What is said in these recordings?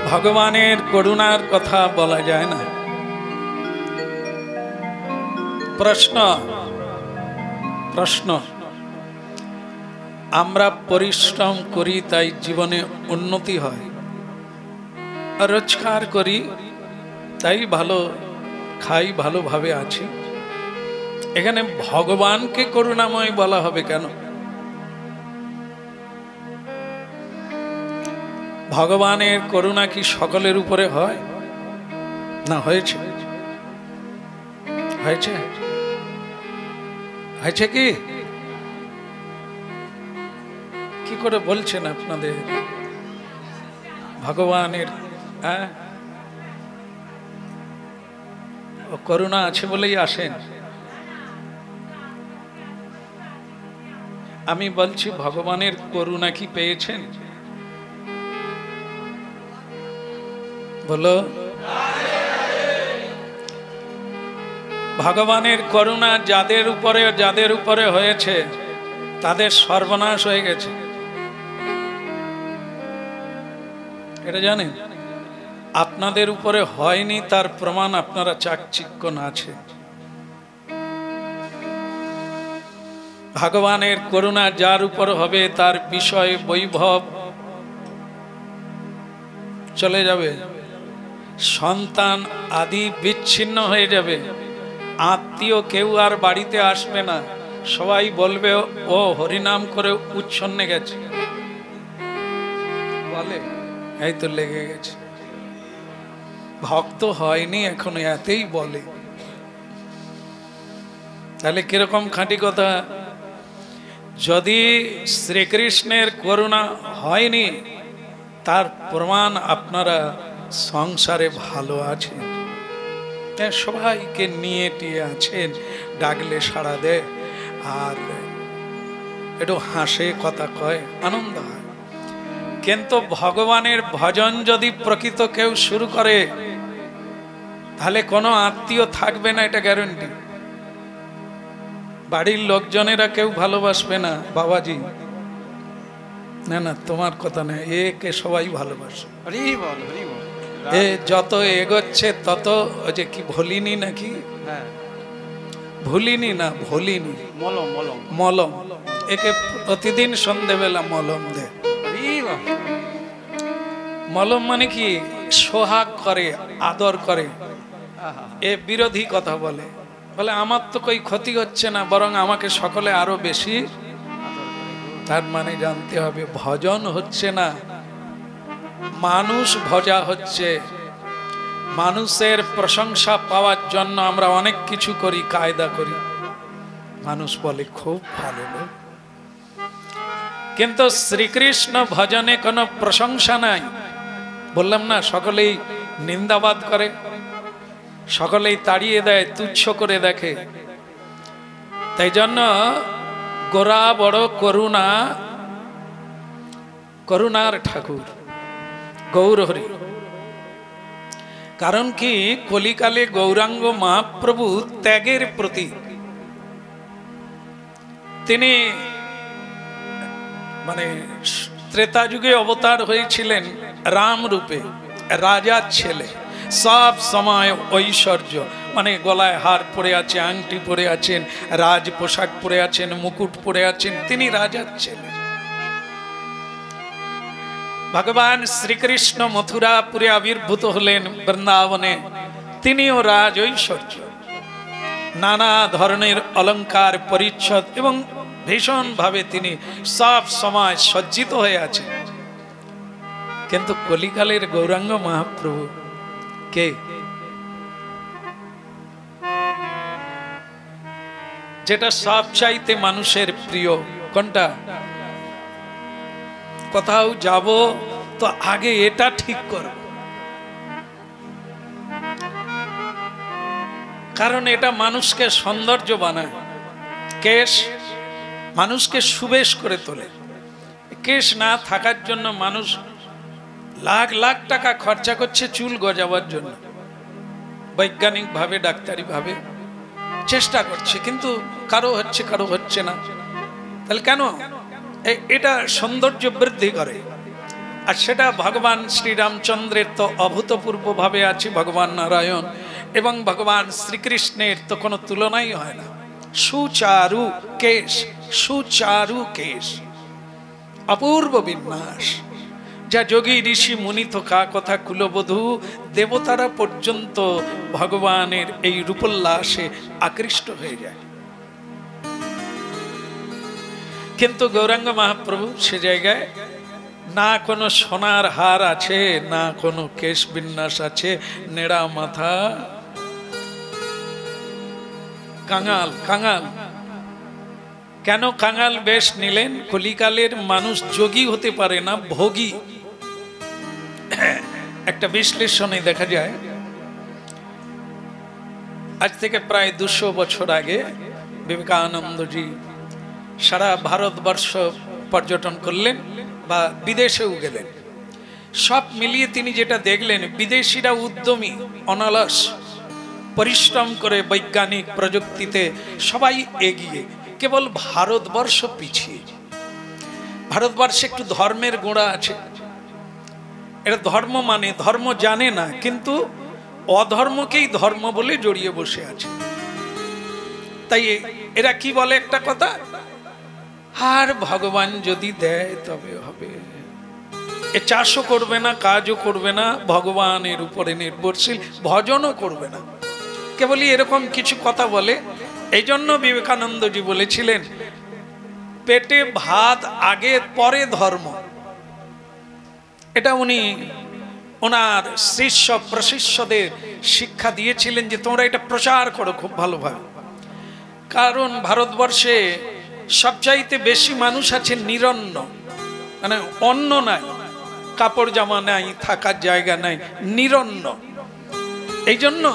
ভগবানের করুণার কথা বলা যায় না। প্রশ্ন আমরা পরিশ্রম করি তাই জীবনে উন্নতি হয়, রোজগার করি তাই ভালো খাই, ভালোভাবে আছি। এখানে ভগবানকে করুণাময় বলা হবে কেন? ভগবানের করুণা কি সকলের উপরে হয় না? হয়েছে হয়েছে হয়েছে কি করে বলছেন আপনাদের? ভগবানের করুণা আছে বলেই আসেন। আমি বলছি ভগবানের করুণা কি পেয়েছেন? বলো। ভগবানের করুণা যাদের উপরে হয়েছে তাদের সর্বনাশ হয়ে গেছে, এটা জানেন? আপনাদের উপরে হয়নি তার প্রমাণ আপনারা চাকচিক্য আছে। ভগবানের করুণা যার উপর হবে তার বিষয় বৈভব চলে যাবে, সন্তান আদি বিচ্ছিন্ন হয়ে যাবে, আত্মীয় কেউ আর বাড়িতে আসবে না, সবাই বলবে ও হরিনাম করে উচ্ছন্নে গেছে, বলে এই তো লেগে গেছে, ভক্ত হয়নি এখনো, এতেই বলে। তাহলে কিরকম খাঁটি কথা? যদি শ্রীকৃষ্ণের করুণা হয়নি তার প্রমাণ আপনারা সংসারে ভালো আছেন, সবাইকে নিয়ে টিয়ে আছেন, ডাকলে সাড়া দেয়, আর একটু হাসে, কথা কয়, আনন্দ হয়। কিন্তু ভগবানের ভজন যদি প্রকৃত কেউ শুরু করে তাহলে কোনো আত্মীয় থাকবে না, এটা গ্যারান্টি। বাড়ির লোকজনেরা কেউ ভালোবাসবে না, বাবাজি না না তোমার কথা না, একে সবাই ভালোবাসে। এ যত এগোচ্ছে তত যে কি ভুলিনি নাকি, ভুলিনি না ভুলিনি, মলম, একে প্রতিদিন সন্ধ্যেবেলা মলম দেয়। মলম মানে কি? সোহাগ করে, আদর করে। এ বিরোধী কথা বলে, আমার তো কই ক্ষতি হচ্ছে না, বরং আমাকে সকলে আরো বেশি। তার মানে জানতে হবে ভজন হচ্ছে না, মানুষ ভজা হচ্ছে। মানুষের প্রশংসা পাওয়ার জন্য আমরা অনেক কিছু করি, কায়দা করি, মানুষ বলে খুব ভালো লোক। কিন্তু শ্রীকৃষ্ণ ভজনে কোনো প্রশংসা নাই। বললাম না, সকলেই নিন্দাবাদ করে, সকলেই তাড়িয়ে দেয়, তুচ্ছ করে দেখে। তাই জন্য গোরা বড় করুণার ঠাকুর গৌর হরি। কারণ কি? কলিকালে গৌরাঙ্গ মহাপ্রভু ত্যাগের প্রতীক। তিনি ত্রেতা যুগে অবতার হয়েছিলেন রাম রূপে, রাজার ছেলে, সব সময় ঐশ্বর্য, গলায় হার পরে আছে, আংটি পরে আছেন, রাজ পোশাক পরে আছেন, মুকুট পরে আছেন, তিনি রাজার ছেলে। ভগবান শ্রীকৃষ্ণ মথুরাপুরে আবির্ভূত হলেন বৃন্দাবনে, তিনিও রাজ ঐশ্বর্য, নানা ধরনের অলংকার পরিচ্ছদ এবং ভীষণ ভাবে তিনি সব সময় সজ্জিত হয়ে আছেন। কিন্তু কলিকালের গৌরাঙ্গ মহাপ্রভু কে? যেটা সব চাইতে মানুষের প্রিয় কোনটা? কোথাও যাব তো আগে এটা ঠিক করব, কারণ এটা মানুষকে সৌন্দর্য বানায়। কেশ মানুষকে সুবেশ করে তোলে। কেশ না থাকার জন্য মানুষ লাখ লাখ টাকা খরচা করছে চুল গজাবার জন্য, বৈজ্ঞানিক ভাবে, ডাক্তারি ভাবে চেষ্টা করছে, কিন্তু কারো হচ্ছে না। তাহলে কেন? এটা সৌন্দর্য বৃদ্ধি করে। আর সেটা ভগবান শ্রীরামচন্দ্রের তো অভূতপূর্বভাবে আছে, ভগবান নারায়ণ এবং ভগবান শ্রীকৃষ্ণের তো কোনো তুলনাই হয় না। সুচারু কেশ, সুচারু কেশ, অপূর্ব বিন্যাস, যা যোগী ঋষি মুনি থোকা কথা কুলবধূ দেবতারা পর্যন্ত ভগবানের এই রূপোল্লাসে আকৃষ্ট হয়ে যায়। কিন্তু গৌরাঙ্গ মহাপ্রভু সে জায়গায় না কোনো সোনার হার আছে, না কোনো কেশ বিন্যাস আছে, নেড়া মাথা, কাঙাল। কাঙাল কেন কাঙাল বেশ নিলেন? কলিকালের মানুষ যোগী হতে পারে না, ভোগী। একটা বিশ্লেষণে দেখা যায়, আজ থেকে প্রায় 200 বছর আগে বিবেকানন্দজি সারা ভারতবর্ষ পর্যটন করলেন বা বিদেশেও গেলেন। সব মিলিয়ে তিনি যেটা দেখলেন, বিদেশিরা উদ্যমী, অনালস, পরিশ্রম করে বৈজ্ঞানিক প্রযুক্তিতে সবাই এগিয়ে, কেবল ভারতবর্ষ পিছিয়ে। ভারতবর্ষে একটু ধর্মের গোড়া আছে, এটা ধর্ম মানে ধর্ম জানে না, কিন্তু অধর্মকেই ধর্ম বলে জড়িয়ে বসে আছে। তাই এরা কি বলে একটা কথা, আর ভগবান যদি দেয় তবে হবে, এ চাষও করবে না, কাজও করবে না, ভগবানের উপরে নির্ভরশীল, ভজনও করবে না, কেবলই এরকম কিছু কথা বলে। এই জন্য বিবেকানন্দজি বলেছিলেন, পেটে ভাত আগে পরে ধর্ম। এটা উনি ওনার শিষ্য প্রশিষ্যদের শিক্ষা দিয়েছিলেন যে তোমরা এটা প্রচার করো খুব ভালোভাবে। কারণ ভারতবর্ষে সবচাইতে বেশি মানুষ আছে নিরন্ন, মানে অন্ন নাই, কাপড় জামা নাই, থাকার জায়গা নাই, নিরন্ন। এই জন্য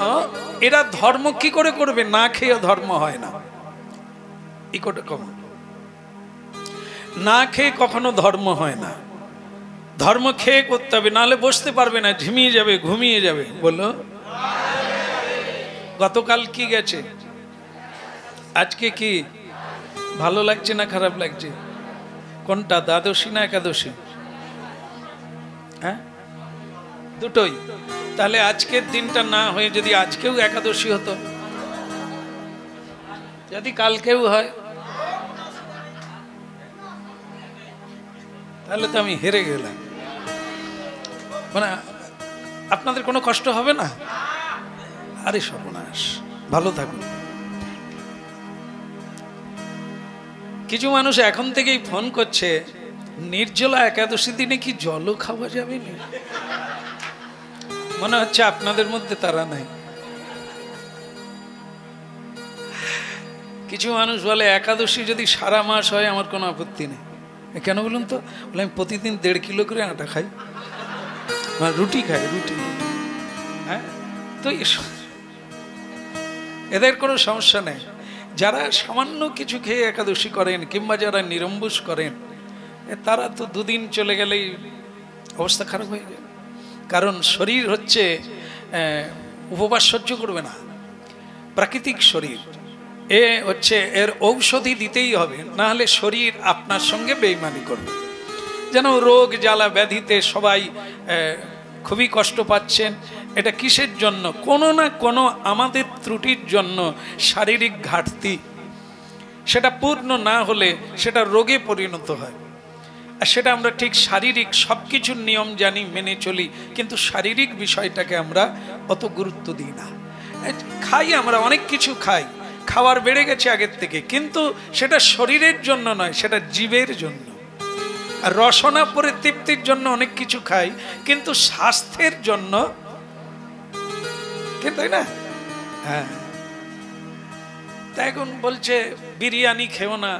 এরা ধর্ম কি করে করবে? না খেয়ে ধর্ম হয় না। না খেয়ে কখনো ধর্ম হয় না, ধর্ম খেয়ে করতে হবে, নাহলে বসতে পারবে না, ঝিমিয়ে যাবে, ঘুমিয়ে যাবে। বলো, গতকাল কি গেছে, আজকে কি ভালো লাগছে না খারাপ লাগছে? কোনটা, দ্বাদশী না একাদশী? হ্যাঁ, দুটোই। তাহলে আজকের দিনটা না হয়ে যদি আজকেও একাদশী হতো, যদি কালকেও হয়, তাহলে তো আমি হেরে গেলাম। মানে আপনাদের কোনো কষ্ট হবে না? আরে সর্বনাশ, ভালো থাকুন। কিছু মানুষ এখন থেকেই ফোন করছে, নির্জলা একাদশী দিনে কি জলও খাওয়া যাবে না? মনে হচ্ছে আপনাদের মধ্যে তারা নাই। কিছু মানুষ বলে একাদশী যদি সারা মাস হয় আমার কোনো আপত্তি নেই। কেন বলুন তো? বলে আমি প্রতিদিন 1.5 কিলো করে আটা খাই, রুটি খাই, রুটি। হ্যাঁ, তো এদের কোনো সমস্যা নেই। যারা সামান্য কিছু খেয়ে একাদশী করেন কিংবা যারা নিরম্বুষ করেন, তারা তো 2 দিন চলে গেলেই অবস্থা খারাপ হয়ে যায়। কারণ শরীর হচ্ছে উপবাস সহ্য করবে না, প্রাকৃতিক শরীর। এ হচ্ছে এর ঔষধি দিতেই হবে, না হলে শরীর আপনার সঙ্গে বেইমানি করবে। যেন রোগ জ্বালা ব্যাধিতে সবাই খুবই কষ্ট পাচ্ছেন। এটা কিসের জন্য? কোনো না কোনো আমাদের ত্রুটির জন্য, শারীরিক ঘাটতি। সেটা পূর্ণ না হলে সেটা রোগে পরিণত হয়। আর সেটা আমরা ঠিক শারীরিক সব কিছুর নিয়ম জানি, মেনে চলি, কিন্তু শারীরিক বিষয়টাকে আমরা অত গুরুত্ব দিই না। খাই, আমরা অনেক কিছু খাই, খাবার বেড়ে গেছে আগের থেকে, কিন্তু সেটা শরীরের জন্য নয়, সেটা জীবের জন্য। আর রসনা পরিতৃপ্তির জন্য অনেক কিছু খাই, কিন্তু স্বাস্থ্যের জন্য, তাই না? হ্যাঁ, তাই এখন বলছে বিরিয়ানি খেও না,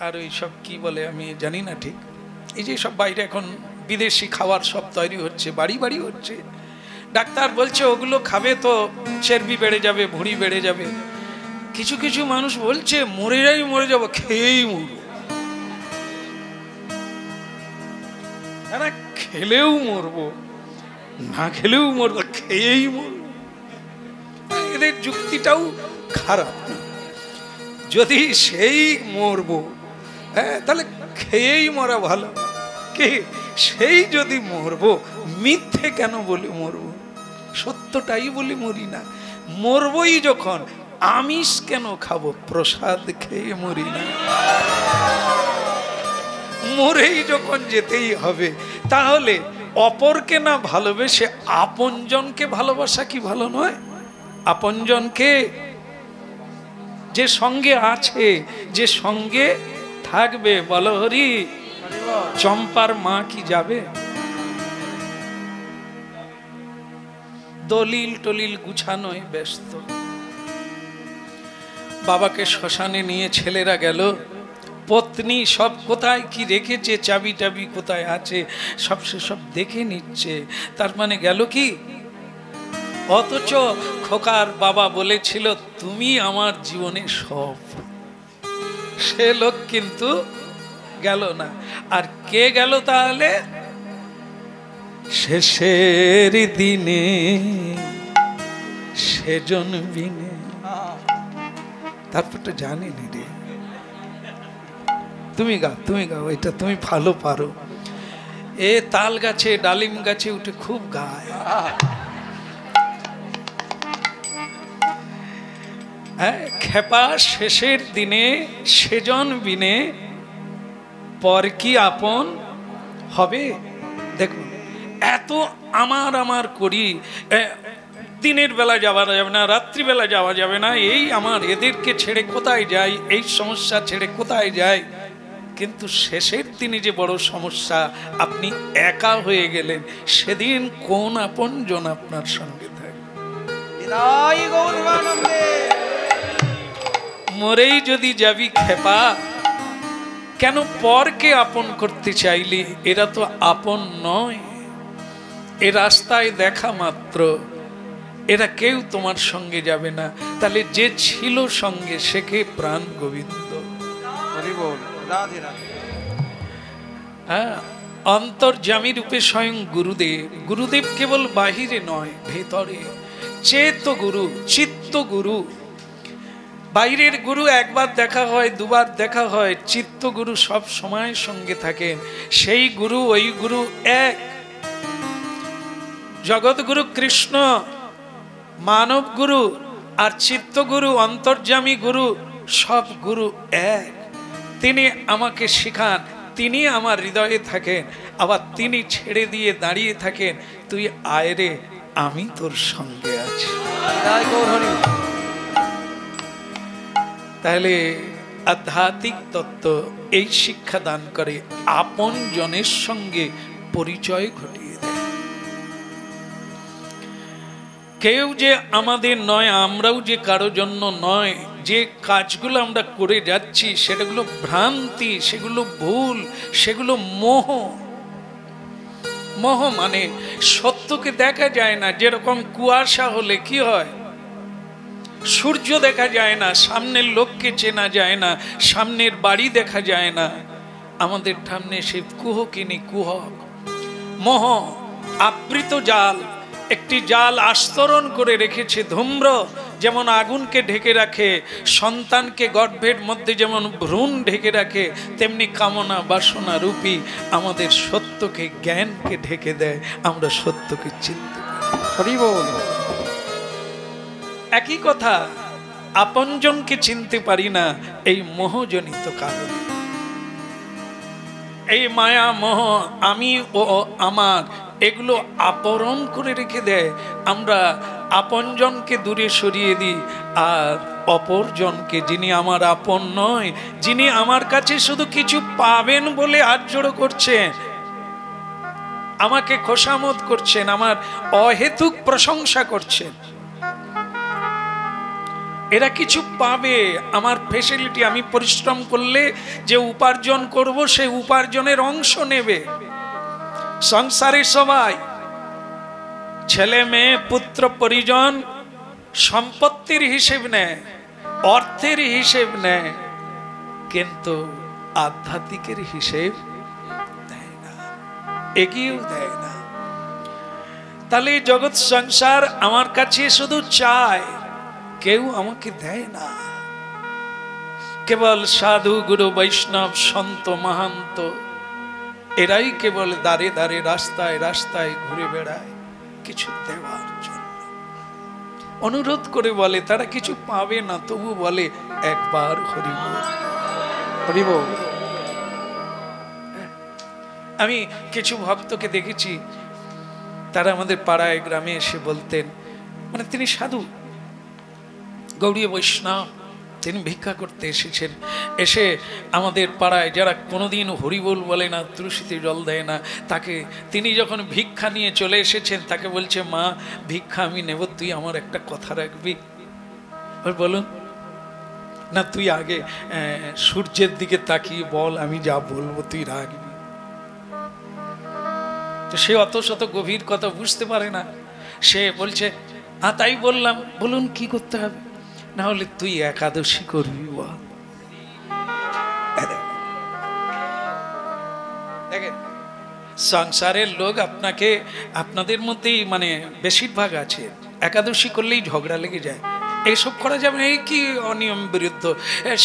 আর ওই সব কি বলে আমি জানি না ঠিক। এই যে সব বাইরে এখন বিদেশি খাবার সব তৈরি হচ্ছে, বাড়ি বাড়ি হচ্ছে। ডাক্তার বলছে ওগুলো খাবে তো চর্বি বেড়ে যাবে, ভুঁড়ি বেড়ে যাবে। কিছু কিছু মানুষ বলছে মরে যাবো, খেয়েই মরবো। না, খেলেও মরবো, না খেলেও মরবো, খেয়েই মরবো। এদের যুক্তিটাও খারাপ। যদি সেই মরবো, হ্যাঁ, তাহলে খেয়েই মরা ভালো। কি সেই যদি মরবো, মিথ্যে কেন বলে মরবো? সত্যটাই বলে মরি না। মরবই যখন, আমিষ কেন খাবো? প্রসাদ খেয়ে মরি না? মরেই যখন যেতেই হবে, তাহলে অপরকে না ভালোবেসে আপনজনকে ভালোবাসা কি ভালো নয়? আপনজনকে, যে সঙ্গে আছে, যে সঙ্গে থাকবে, বলো হরি। চম্পার মা কি যাবে? দলিল টলিল গুছানোয় ব্যস্ত। বাবাকে শ্মশানে নিয়ে ছেলেরা গেল, পত্নী সব কোথায় কি রেখেছে, চাবি টাবি কোথায় আছে, সব সব দেখে নিচ্ছে। তার মানে গেল কি? অথচ খোকার বাবা বলেছিল তুমি আমার জীবনে সব। সে লোক কিন্তু গেল না। আর কে গেল তাহলে? শেষের দিনে সেজন বিনে। তারপরটা জানিনি রে, তুমি গাও, তুমি গাও, এটা তুমি ভালো পারো। এ তাল গাছে ডালিম গাছে উঠে খুব গায়। হ্যাঁ, খেপা শেষের দিনে সেজন বিনে পর কি আপন হবে? দেখুন, এত আমার আমার করি, দিনের বেলা যাওয়া যাবে না, রাত্রিবেলা যাওয়া যাবে না, এই আমার এদেরকে ছেড়ে কোথায় যাই, এই সমস্যা ছেড়ে কোথায় যাই। কিন্তু শেষের দিনে যে বড় সমস্যা, আপনি একা হয়ে গেলেন, সেদিন কোন আপনজন আপনার সঙ্গে থাকবে? মরেই যদি যাবি খেপা, কেন পরকে আপন করতে চাইলি? এরা তো আপন নয়, এ রাস্তায় দেখা মাত্র, এরা কেউ তোমার সঙ্গে যাবে না। তাহলে যে ছিল সঙ্গে, সে কে? প্রাণ গোবিন্দ। হ্যাঁ, অন্তর্যামী রূপে স্বয়ং গুরুদেব। গুরুদেব কেবল বাহিরে নয়, ভেতরে। চেত গুরু, চিত্ত গুরু। বাইরের গুরু একবার দেখা হয়, দুবার দেখা হয়, চিত্ত গুরু সব সময় সঙ্গে থাকেন। সেই গুরু, ওই গুরু এক। জগৎ গুরু কৃষ্ণ, মানব গুরু আর চিত্ত গুরু, অন্তর্যামী গুরু, সব গুরু এক। তিনি আমাকে শিখান, তিনি আমার হৃদয়ে থাকেন, আবার তিনি ছেড়ে দিয়ে দাঁড়িয়ে থাকেন, তুই আয় রে, আমি তোর সঙ্গে আছি। তাহলে আধ্যাত্মিক তত্ত্ব এই শিক্ষা দান করে, আপন জনের সঙ্গে পরিচয় ঘটিয়ে দেয়। কেউ যে আমাদের নয়, আমরাও যে কারো জন্য নয়। যে কাজগুলো আমরা করে যাচ্ছি সেগুলো ভ্রান্তি, সেগুলো ভুল, সেগুলো মোহ। মোহ মানে সত্যকে দেখা যায় না। যেরকম কুয়াশা হলে কি হয়? সূর্য দেখা যায় না, সামনের লোককে চেনা যায় না, সামনের বাড়ি দেখা যায় না। আমাদের সামনে সে কুহকিনী, কুহক, মোহ, আবৃত জাল। একটি জাল আস্তরণ করে রেখেছে ধূম্র, যেমন আগুনকে ঢেকে রাখে, সন্তানকে গর্ভের মধ্যে যেমন ভ্রূণ ঢেকে রাখে, তেমনি কামনা বাসনা রূপী আমাদের সত্যকে, জ্ঞানকে ঢেকে দেয়। আমরা সত্যকে চিনতে পারি। একই কথা, আপনজনকে চিনতে পারি না, এই মোহজনিত কারণ। এই মায়া মোহ, আমি ও আমার, এগুলো আবরণ করে রেখে দেয়। আমরা আপনজনকে দূরে সরিয়ে দিই, আর অপরজনকে, যিনি আমার আপন নয়, যিনি আমার কাছে শুধু কিছু পাবেন বলে হাত জোড়ো করছেন, আমাকে খোসামত করছেন, আমার অহেতুক প্রশংসা করছেন, এরা কিছু পাবে, আমার ফ্যাসিলিটি, আমি পরিশ্রম করলে যে উপার্জন করব, সেই উপার্জনের অংশ নেবে। সংসারের সবাই, ছেলে মেয়ে পুত্র পরিজন, সম্পত্তির হিসেব নেয়, অর্থের হিসেব নেয়, কিন্তু আধ্যাত্মিকের হিসেব দেয় না, এগিয়েও দেয় না। তাহলে জগৎ সংসার আমার কাছে শুধু চায়, কেউ আমাকে দেয় না। কেবল সাধু, গুরু, বৈষ্ণব, সন্ত, মহান্ত, এরাই কেবল দাঁড়ে দাঁড়ে রাস্তায় রাস্তায় ঘুরে বেড়ায় কিছু দেওয়ার জন্য। অনুরোধ করে বলে তারা কিছু পাবে না, তবু বলে একবার হরি বল হরি বল। আমি কিছু ভক্তকে দেখেছি, তারা আমাদের পাড়ায় গ্রামে এসে বলতেন, মানে তিনি সাধু গৌড়ীয় বৈষ্ণব, তিনি ভিক্ষা করতে এসেছেন, এসে আমাদের পাড়ায় যারা কোনোদিন হরিবোল বলে না, তুলসীতে জল দেয় না, তাকে তিনি যখন ভিক্ষা নিয়ে চলে এসেছেন, তাকে বলছে, মা ভিক্ষা আমি নেব, তুই আমার একটা কথা রাখবি। বলুন না, তুই আগে সূর্যের দিকে তাকিয়ে বল, আমি যা বলবো তুই রাখবি। তো সে অত শত গভীর কথা বুঝতে পারে না, সে বলছে তাই বললাম। বলুন কি করতে হবে? না হলে তুই একাদশী করবি। বল, দেখেন সংসারের লোক আপনাকে, আপনাদের মধ্যেই মানে বেশিরভাগ আছে, একাদশী করলেই ঝগড়া লেগে যায়। এইসব করা যাবে না, এই কি অনিয়ম বিরুদ্ধ।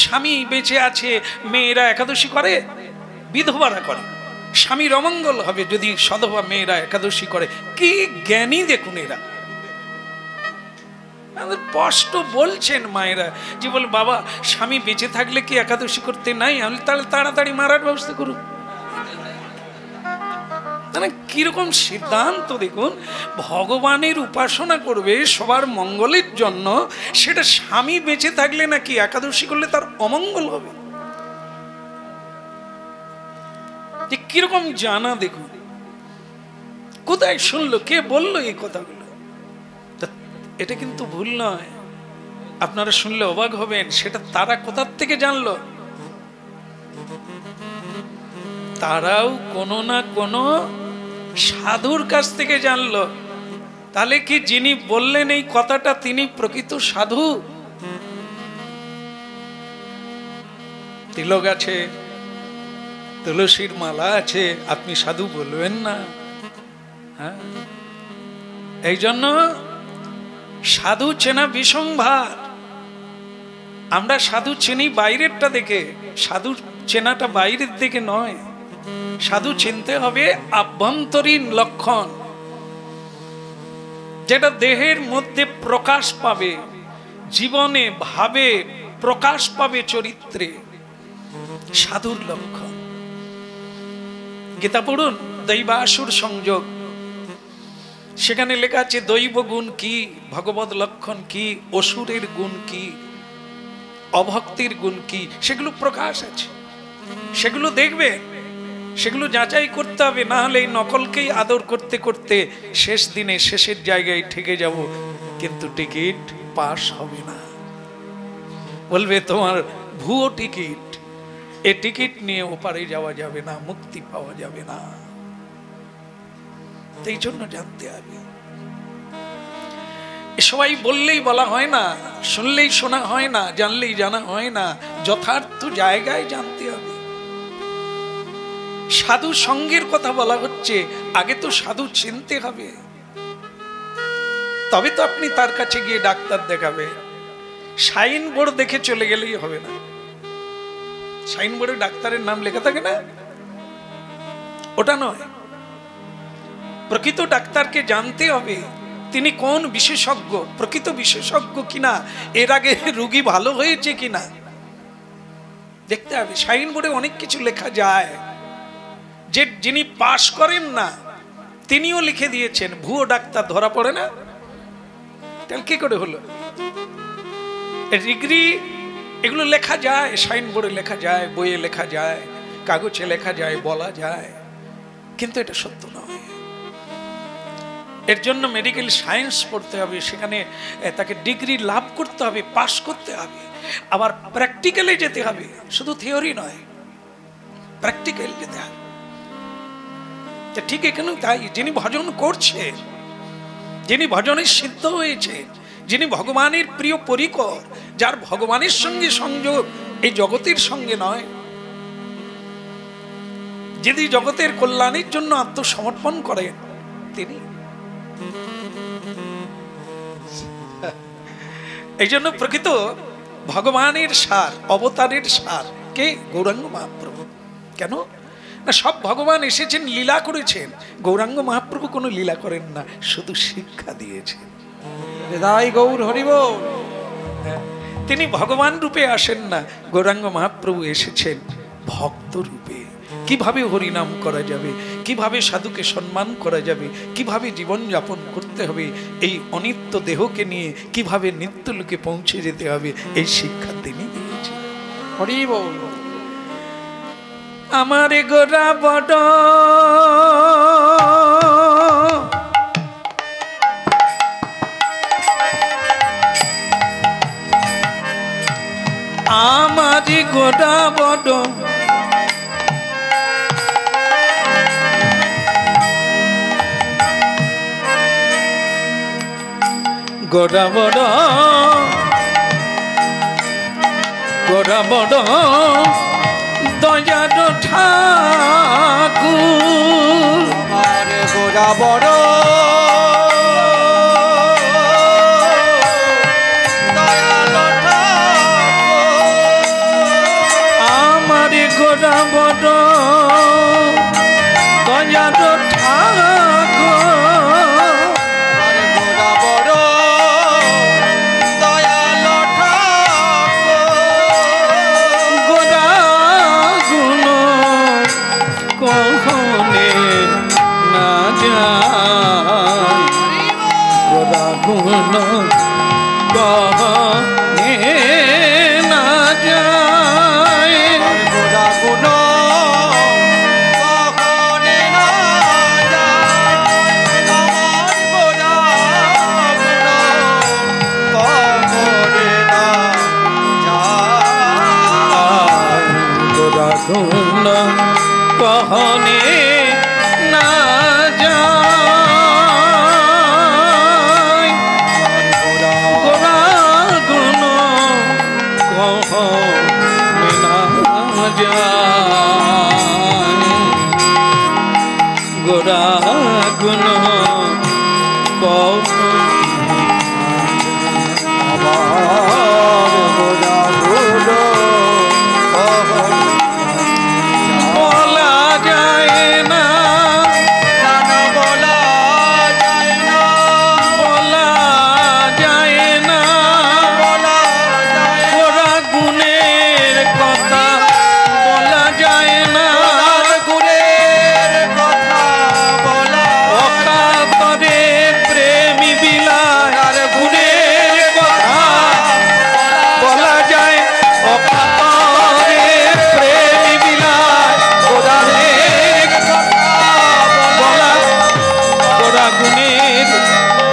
স্বামী বেঁচে আছে, মেয়েরা একাদশী করে, বিধবারা করে। স্বামীর অমঙ্গল হবে যদি সধবা মেয়েরা একাদশী করে। কি জ্ঞানী দেখুন এরা, স্পষ্ট বলছেন মায়েরা যে বল বাবা স্বামী বেঁচে থাকলে কি একাদশী করতে নাই? আমি তাহলে তাড়াতাড়ি মারার ব্যবস্থা করুন। মানে কিরকম সিদ্ধান্ত দেখুন, ভগবানের উপাসনা করবে সবার মঙ্গলের জন্য, সেটা স্বামী বেঁচে থাকলে নাকি একাদশী করলে তার অমঙ্গল হবে। যে কিরকম জানা দেখুন, কোথায় শুনলো, কে বললো এই কথাগুলো? এটা কিন্তু ভুল নয়, আপনারা শুনলে অবাক হবেন। সেটা তারা কোথার থেকে জানলো? তারাও কোনো না কোনো সাধুর কাছ থেকে জানলো। তাহলে কি যিনি বললেন এই কথাটা তিনি প্রকৃত সাধু? তিলক আছে, তুলসীর মালা আছে, আপনি সাধু বলবেন না? হ্যাঁ, এই জন্য সাধু চেনা বিসংভার। আমরা সাধু চিনি বাইরেরটা দেখে, সাধু চেনাটা বাইরের দিকে নয়। সাধু চিনতে হবে আভ্যন্তরীণ লক্ষণ, যেটা দেহের মধ্যে প্রকাশ পাবে, জীবনে ভাবে প্রকাশ পাবে, চরিত্রে। সাধুর লক্ষণ গীতা পড়ুন, দৈবাসুর সংযোগ, সেখানে লেখা আছে দৈব গুণ কি, ভগবত লক্ষণ কি, অসুরের গুণ কি, অভক্তির গুণ কি, সেগুলো প্রকাশ আছে। সেগুলো দেখবে, সেগুলো যাচাই করতে হবে, না হলে এই নকলকেই আদর করতে করতে শেষ দিনে শেষের জায়গায় ঠেকে যাব, কিন্তু টিকিট পাস হবে না। বলবে তোমার ভুয়ো টিকিট, এ টিকিট নিয়ে ওপারে যাওয়া যাবে না, মুক্তি পাওয়া যাবে না। এই জন্য জানতে হবে। সবাই বললেই বলা হয় না, শুনলেই শোনা হয় না, জানলেই জানা হয় না, যথার্থ জায়গায় জানতে হবে। সাধু সঙ্গের কথা বলা হচ্ছে, আগে তো সাধু চিনতে হবে, তবে তো আপনি তার কাছে গিয়ে ডাক্তার দেখাবে। সাইন বোর্ড দেখে চলে গেলেই হবে না। সাইন বোর্ডে ডাক্তারের নাম লেখা থাকে না, ওটা নয়। প্রকৃত ডাক্তারকে জানতে হবে তিনি কোন বিশেষজ্ঞ, প্রকৃত বিশেষজ্ঞ কিনা, এর আগে রোগী ভালো হয়েছে কিনা দেখতে হবে। সাইন বোর্ডে অনেক কিছু লেখা যায়, যে যিনি পাশ করেন না তিনিও লিখে দিয়েছেন, ভুয়ো ডাক্তার ধরা পড়ে না। তাহলে কি করে হলো? ডিগ্রি এগুলো লেখা যায়, সাইন বোর্ডে লেখা যায়, বইয়ে লেখা যায়, কাগজে লেখা যায়, বলা যায়, কিন্তু এটা সত্য নয়। এর জন্য মেডিকেল সায়েন্স পড়তে হবে, সেখানে তাকে ডিগ্রি লাভ করতে হবে, পাস করতে হবে, আবার প্র্যাকটিক্যালে যেতে হবে, শুধু থিওরি নয়, প্র্যাকটিক্যাল যেতে হবে। ঠিক এখানে তাই, যিনি ভজন করছে, যিনি ভজনে সিদ্ধ হয়েছে, যিনি ভগবানের প্রিয় পরিকর, যার ভগবানের সঙ্গে সংযোগ এই জগতের সঙ্গে নয়, যিনি জগতের কল্যাণের জন্য আত্মসমর্পণ করেন, তিনি। এই জন্য প্রকৃত ভগবানের সার, অবতারের সার কে? গৌরাঙ্গ মহাপ্রভু। কেন? না, সব ভগবান এসেছেন লীলা করেছেন। গৌরাঙ্গ মহাপ্রভু কোনো লীলা করেন না, শুধু শিক্ষা দিয়েছেন। গৌর হরি বল। তিনি ভগবান রূপে আসেন না, গৌরাঙ্গ মহাপ্রভু এসেছেন ভক্ত রূপে। কিভাবে হরিনাম করা যাবে, কিভাবে সাধুকে সম্মান করা যাবে, কিভাবে জীবন যাপন করতে হবে, এই অনিত্য দেহকে নিয়ে কিভাবে নিত্যলোকে পৌঁছে যেতে হবে, এই শিক্ষা তিনি দিয়েছেন। হরি বল। আমার গোরা বড় আমারি গোরা বড় গোরা বড় গোরা বড় দয়ার ঠাকুর আমার গোরা বড় আমার গোরা বড় দয়ার ঠাকুর কখনে না যায়, গোরা গুণ কখনে না যায়, গোরা গুণ কখনে না যায়, আমার গোরা গুণ কখনে না যায়, গোরা গুণ কখনে না যায়, গোরা গুণ কখনে না যায়, গোরা গুণ আমার গোরা গুণ বলা যায় না, বলা যায় না, বলা যায় না, বলা যায় না, গোরা গুণের কথা বলা যায় না, গুণের কথা বলা অকাতরে প্রেমী বিলার গুণের কথা বলা যায়, অকাতরে প্রেমী বিলার গোরার বলা, গোরা গুণের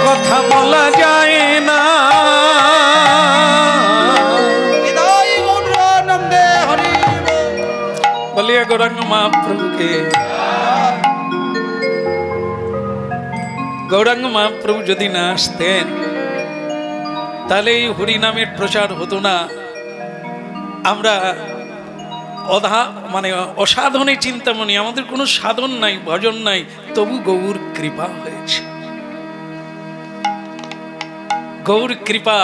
কথা বলা যায় না। বলিয়া গৌরাঙ্গ মহাপ্রভুকে। গৌরাঙ্গ মহাপ্রভু যদি না আসতেন তাহলে এই হরিনামের প্রচার হতো না। আমরা মানে অসাধনে চিন্তামণি, আমাদের কোনো সাধন নাই, ভজন নাই, তবু গৌর কৃপা হয়েছে। গৌর কৃপা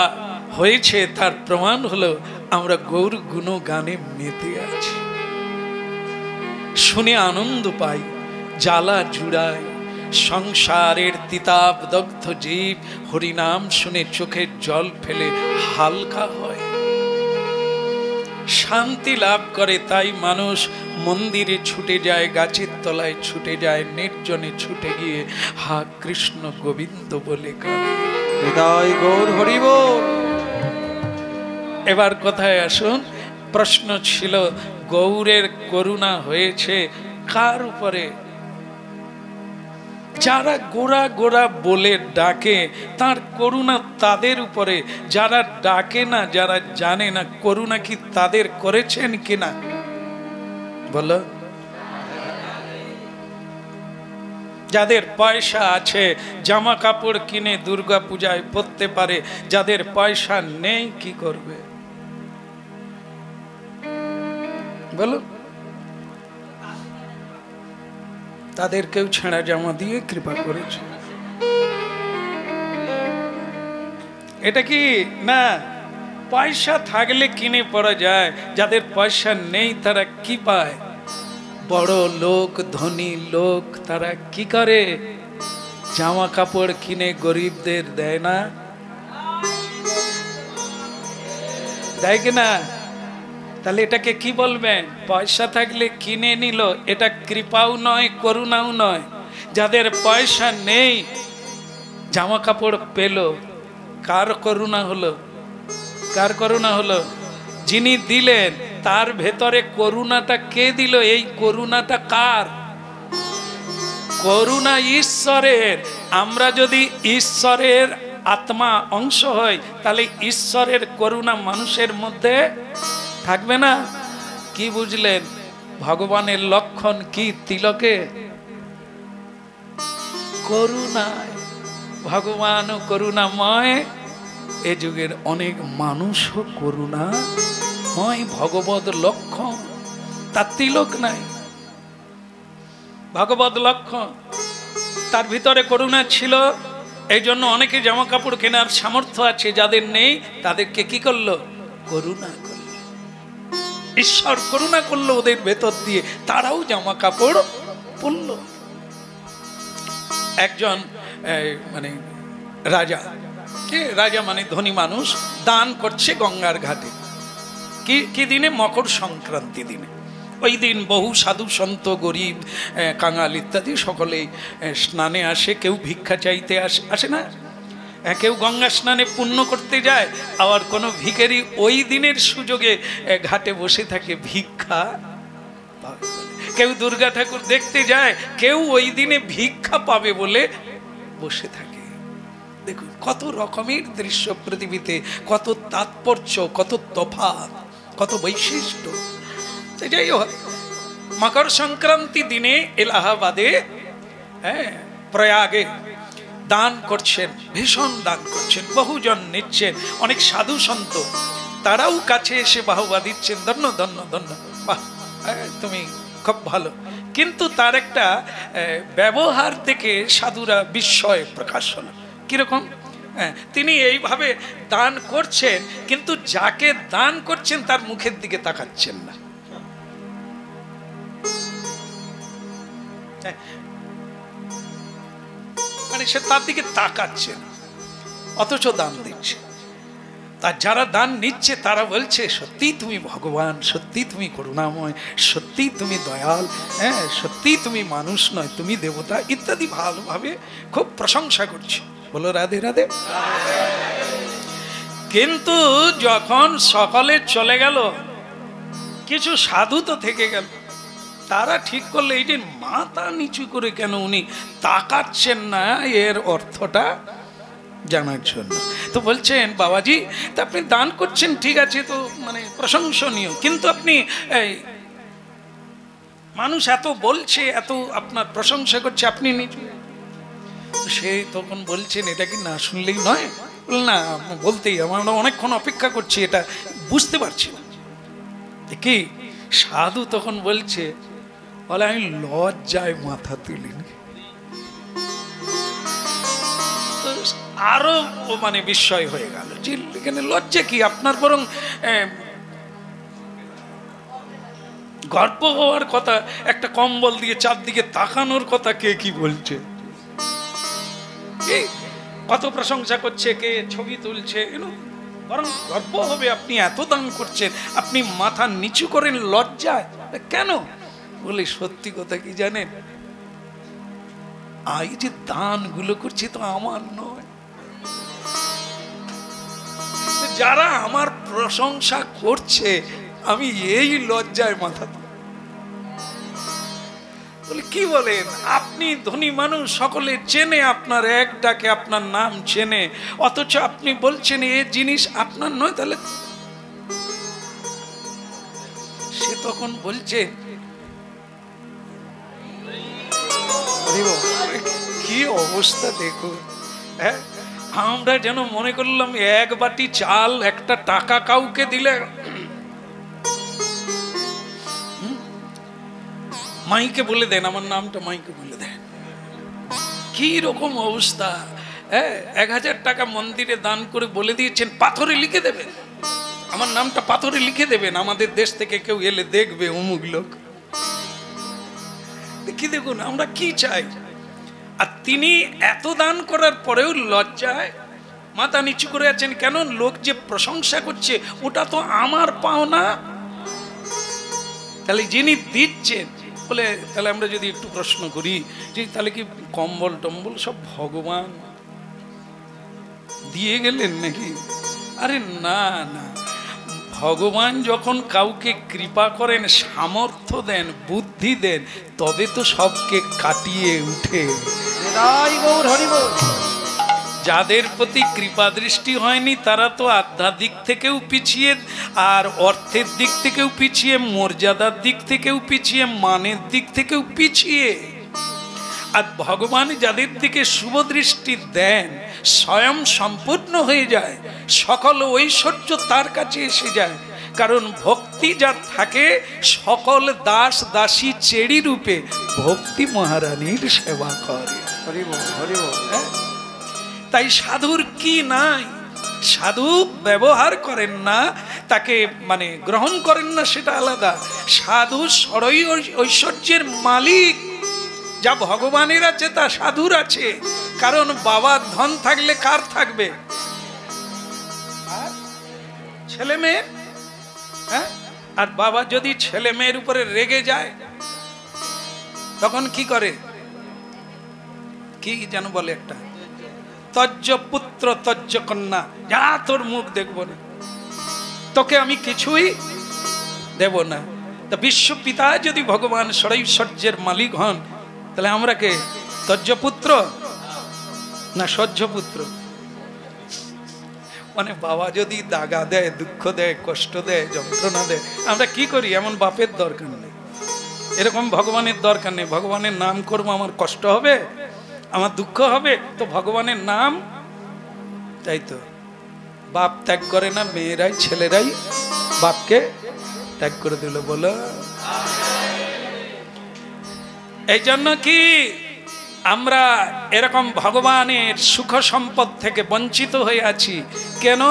হয়েছে তার প্রমাণ হলো আমরা গৌর গুণ গানে মেতে আছি, শুনে আনন্দ পাই, জ্বালা জুড়ায় সংসারের তিতাব দগ্ধ জীব হরিনাম শুনে চোখের জল ফেলে হালকা হয়, শান্তি লাভ করে। তাই মানুষ মন্দিরে ছুটে যায়, গাছের তলায় ছুটে যায়, নির্জনে ছুটে গিয়ে হা কৃষ্ণ গোবিন্দ বলে কাঁদে। গৌর হরি বল। এবার কথায় আসুন, প্রশ্ন ছিল গৌরের করুণা হয়েছে কার উপরে? যারা গোরা গোরা বলে ডাকে তার করুণা তাদের উপরে, যারা ডাকে না, যারা জানে না, করুণা কি তাদের করেছেন কিনা বলো? যাদের পয়সা আছে জামা কাপড় কিনে দুর্গা পূজায় পরতে পারে, যাদের পয়সা নেই কি করবে বলো? তাদেরকেও ছেঁড়া জামা দিয়ে কৃপা করেছে। এটা কি না পয়সা থাকলে কিনে পড়া যায়, যাদের পয়সা নেই তারা কি পায়? বড় লোক ধনী লোক তারা কি করে, জামা কাপড় কিনে গরিবদের দেয় না? দেয় কিনা? তাহলে এটাকে কি বলবেন? পয়সা থাকলে কিনে নিল, এটা কৃপাও নয়, করুণাও নয়। যাদের পয়সা নেই জামা কাপড় পেল, কার করুণা হলো? কার করুণা হলো? যিনি দিলেন তার ভেতরে করুণাটা কে দিল? এই করুণাটা কার? করুণা ঈশ্বরের। আমরা যদি ঈশ্বরের আত্মা অংশ হই তাহলে ঈশ্বরের করুণা মানুষের মধ্যে থাকবে না? কি বুঝলেন? ভগবানের লক্ষণ কি? তিলকে করুণায়। ভগবান করুণাময়। এ যুগের অনেক মানুষও করুণাময়, ভগবত লক্ষণ। তার তিলক নাই, ভগবত লক্ষণ। তার ভিতরে করুণা ছিল, এই জন্য অনেকে জামা কাপড় কেনার সামর্থ্য আছে, যাদের নেই তাদেরকে কি করলো? করুণা করলো। ঈশ্বর করুণা করলো ওদের ভেতর দিয়ে, তারাও জামা কাপড় পরলো। একজন মানে রাজা, রাজা মানে ধনী মানুষ, দান করছে গঙ্গার ঘাটে। কি দিনে? মকর সংক্রান্তি দিনে। ওই দিন বহু সাধু সন্ত গরিব কাঙাল ইত্যাদি সকলেই স্নানে আসে। কেউ ভিক্ষা চাইতে আসে না, কেউ গঙ্গা স্নানে পুণ্য করতে যায়, আবার কোনো ভিখারি ওই দিনের সুযোগে ঘাটে বসে থাকে ভিক্ষা। কেউ দুর্গা ঠাকুর দেখতে যায়, কেউ ওই দিনে ভিক্ষা পাবে বলে বসে থাকে। দেখুন কত রকমের দৃশ্য পৃথিবীতে, কত তাৎপর্য, কত তফাৎ, কত বৈশিষ্ট্য। যাই হোক, মকর সংক্রান্তি দিনে এলাহাবাদে প্রয়াগে দান করছেন, ভীষণ দান করছেন, বহুজন নিচ্ছেন, অনেক সাধু সন্ত তারাও কাছে এসে বাহবা দিচ্ছেন, ধন্য ধন্য ধন্য, বাহ তুমি খুব ভালো। কিন্তু তার একটা ব্যবহার থেকে সাধুরা বিস্ময় প্রকাশ হলো। কিরকম? তিনি এইভাবে দান করছেন, কিন্তু যাকে দান করছেন তার মুখের দিকে তাকাচ্ছেন না। মানে সে তার দিকে তাকাচ্ছে না, অথচ দান দিচ্ছে। তার যারা দান নিচ্ছে তারা বলছে, সত্যি তুমি ভগবান, সত্যি তুমি করুণাময়, সত্যি তুমি দয়াল, হ্যাঁ সত্যি তুমি মানুষ নয়, তুমি দেবতা ইত্যাদি ভালোভাবে খুব প্রশংসা করছে। বলো রাধে রাধে। কিন্তু যখন সকলে চলে গেল, কিছু সাধু তো থেকে গেল। তারা ঠিক করলে এই যে মাথা নিচু করে কেন উনি তাকাচ্ছেন না, এর অর্থটা জানার জন্য। তো বলছেন, বাবাজি তা আপনি দান করছেন ঠিক আছে, তো মানে প্রশংসনীয়, কিন্তু আপনি মানুষ এত বলছে, এত আপনার প্রশংসা করছে, আপনি নিচু। সে তখন বলছেন, এটা কি না শুনলেই নয়? না বলতেই, আমরা অনেকক্ষণ অপেক্ষা করছি, এটা বুঝতে পারছি না কি। সাধু তখন বলছে, বলে আমি লজ্জায় মাথা তুলিনি। আরো মানে বিস্ময় হয়ে গেল যে এখানে লজ্জা কি? আপনার বরং গর্ব হওয়ার কথা, একটা কম্বল দিয়ে চারদিকে তাকানোর কথা কে কি বলছে, কত প্রশংসা করছে, কে ছবি তুলছে, বরং গর্ব হবে। আপনি এত দান করছেন, আপনি মাথা নিচু করেন লজ্জায় কেন? বলে সত্যি কথা কি জানেন, এই যে দানগুলো করছি তো আমার নয়, যারা আমার প্রশংসা করছে আমি এই লজ্জায় মাথা। বলে কি বলেন? আপনি ধনী মানুষ, সকলে চেনে আপনার, এক ডাকে আপনার নাম চেনে, অথচ আপনি বলছেন এই জিনিস আপনার নয়। তাহলে সে তখন বলছে, কি অবস্থা দেখুন, হ্যাঁ আমরা যেন মনে করলাম এক বাটি চাল, একটা টাকা কাউকে দিলে, মাইকে বলে দেন আমার নামটা, মাইকে বলে দেন, কি রকম অবস্থা। হ্যাঁ 1000 টাকা মন্দিরে দান করে বলে দিয়েছেন, পাথরে লিখে দেবেন আমার নামটা, পাথরে লিখে দেবেন, আমাদের দেশ থেকে কেউ এলে দেখবে অমুক লোক। কি দেখুন আমরা কি চাই। আর তিনি এত দান করার পরেও লজ্জায় মাথা নিচু করে আছেন। কেন? লোক যে প্রশংসা করছে ওটা তো আমার পাওনা। তাহলে যিনি দিচ্ছেন বলে, তাহলে আমরা যদি একটু প্রশ্ন করি যে তাহলে কি কম্বল টম্বল সব ভগবান দিয়ে গেলেন নাকি? আরে না না, ভগবান যখন কাউকে কৃপা করেন, সামর্থ্য দেন, বুদ্ধি দেন, তবে তো সবকে কাটিয়ে উঠে। যাদের প্রতি কৃপা দৃষ্টি হয়নি তারা তো আধ্যাত্মিক থেকেও পিছিয়ে, আর অর্থের দিক থেকেও পিছিয়ে, মর্যাদার দিক থেকেও পিছিয়ে, মানের দিক থেকেও পিছিয়ে। আর ভগবান যাদের দিকে শুভ দৃষ্টি দেন স্বয়ং সম্পূর্ণ হয়ে যায়, সকল ঐশ্বর্য তার কাছে এসে যায়। কারণ ভক্তি যার থাকে সকল দাস দাসী চেড়ি রূপে ভক্তি মহারানীর সেবা করে। হ্যাঁ? তাই সাধুর কি নাই? সাধু ব্যবহার করেন না, তাকে মানে গ্রহণ করেন না, সেটা আলাদা। সাধু সরই ঐশ্বর্যের মালিক। যা ভগবানের আছে তা সাধুর আছে। কারণ বাবার ধন থাকলে কার থাকবে? ছেলে মেয়ের। হ্যাঁ, আর বাবা যদি ছেলে মেয়ের উপরে রেগে যায় তখন কি করে? কি যেন বলে একটা, তজ্জ পুত্র তজ্জ কন্যা, যা তোর মুখ দেখবো না, তোকে আমি কিছুই দেব না। তা বিশ্ব পিতা যদি ভগবান সরৈশ্বর্যের মালিক হন, তাহলে আমরা কে? তজ্জ পুত্র না সহ্য পুত্র? মানে বাবা যদি দাগা দেয়, দুঃখ দেয়, কষ্ট দেয়, যন্ত্রণা দেয়, আমরা কি করি? এমন বাপের দরকার নেই, এরকম ভগবানের দরকার নেই। ভগবানের নাম করবো, আমার কষ্ট হবে, আমার দুঃখ হবে, তো ভগবানের নাম। তাই তো বাপ ত্যাগ করে না, মেয়েরাই ছেলেরাই বাপকে ত্যাগ করে দিল। বলো, এই জন্য কি আমরা এরকম ভগবানের সুখ সম্পদ থেকে বঞ্চিত হয়ে আছি? কেন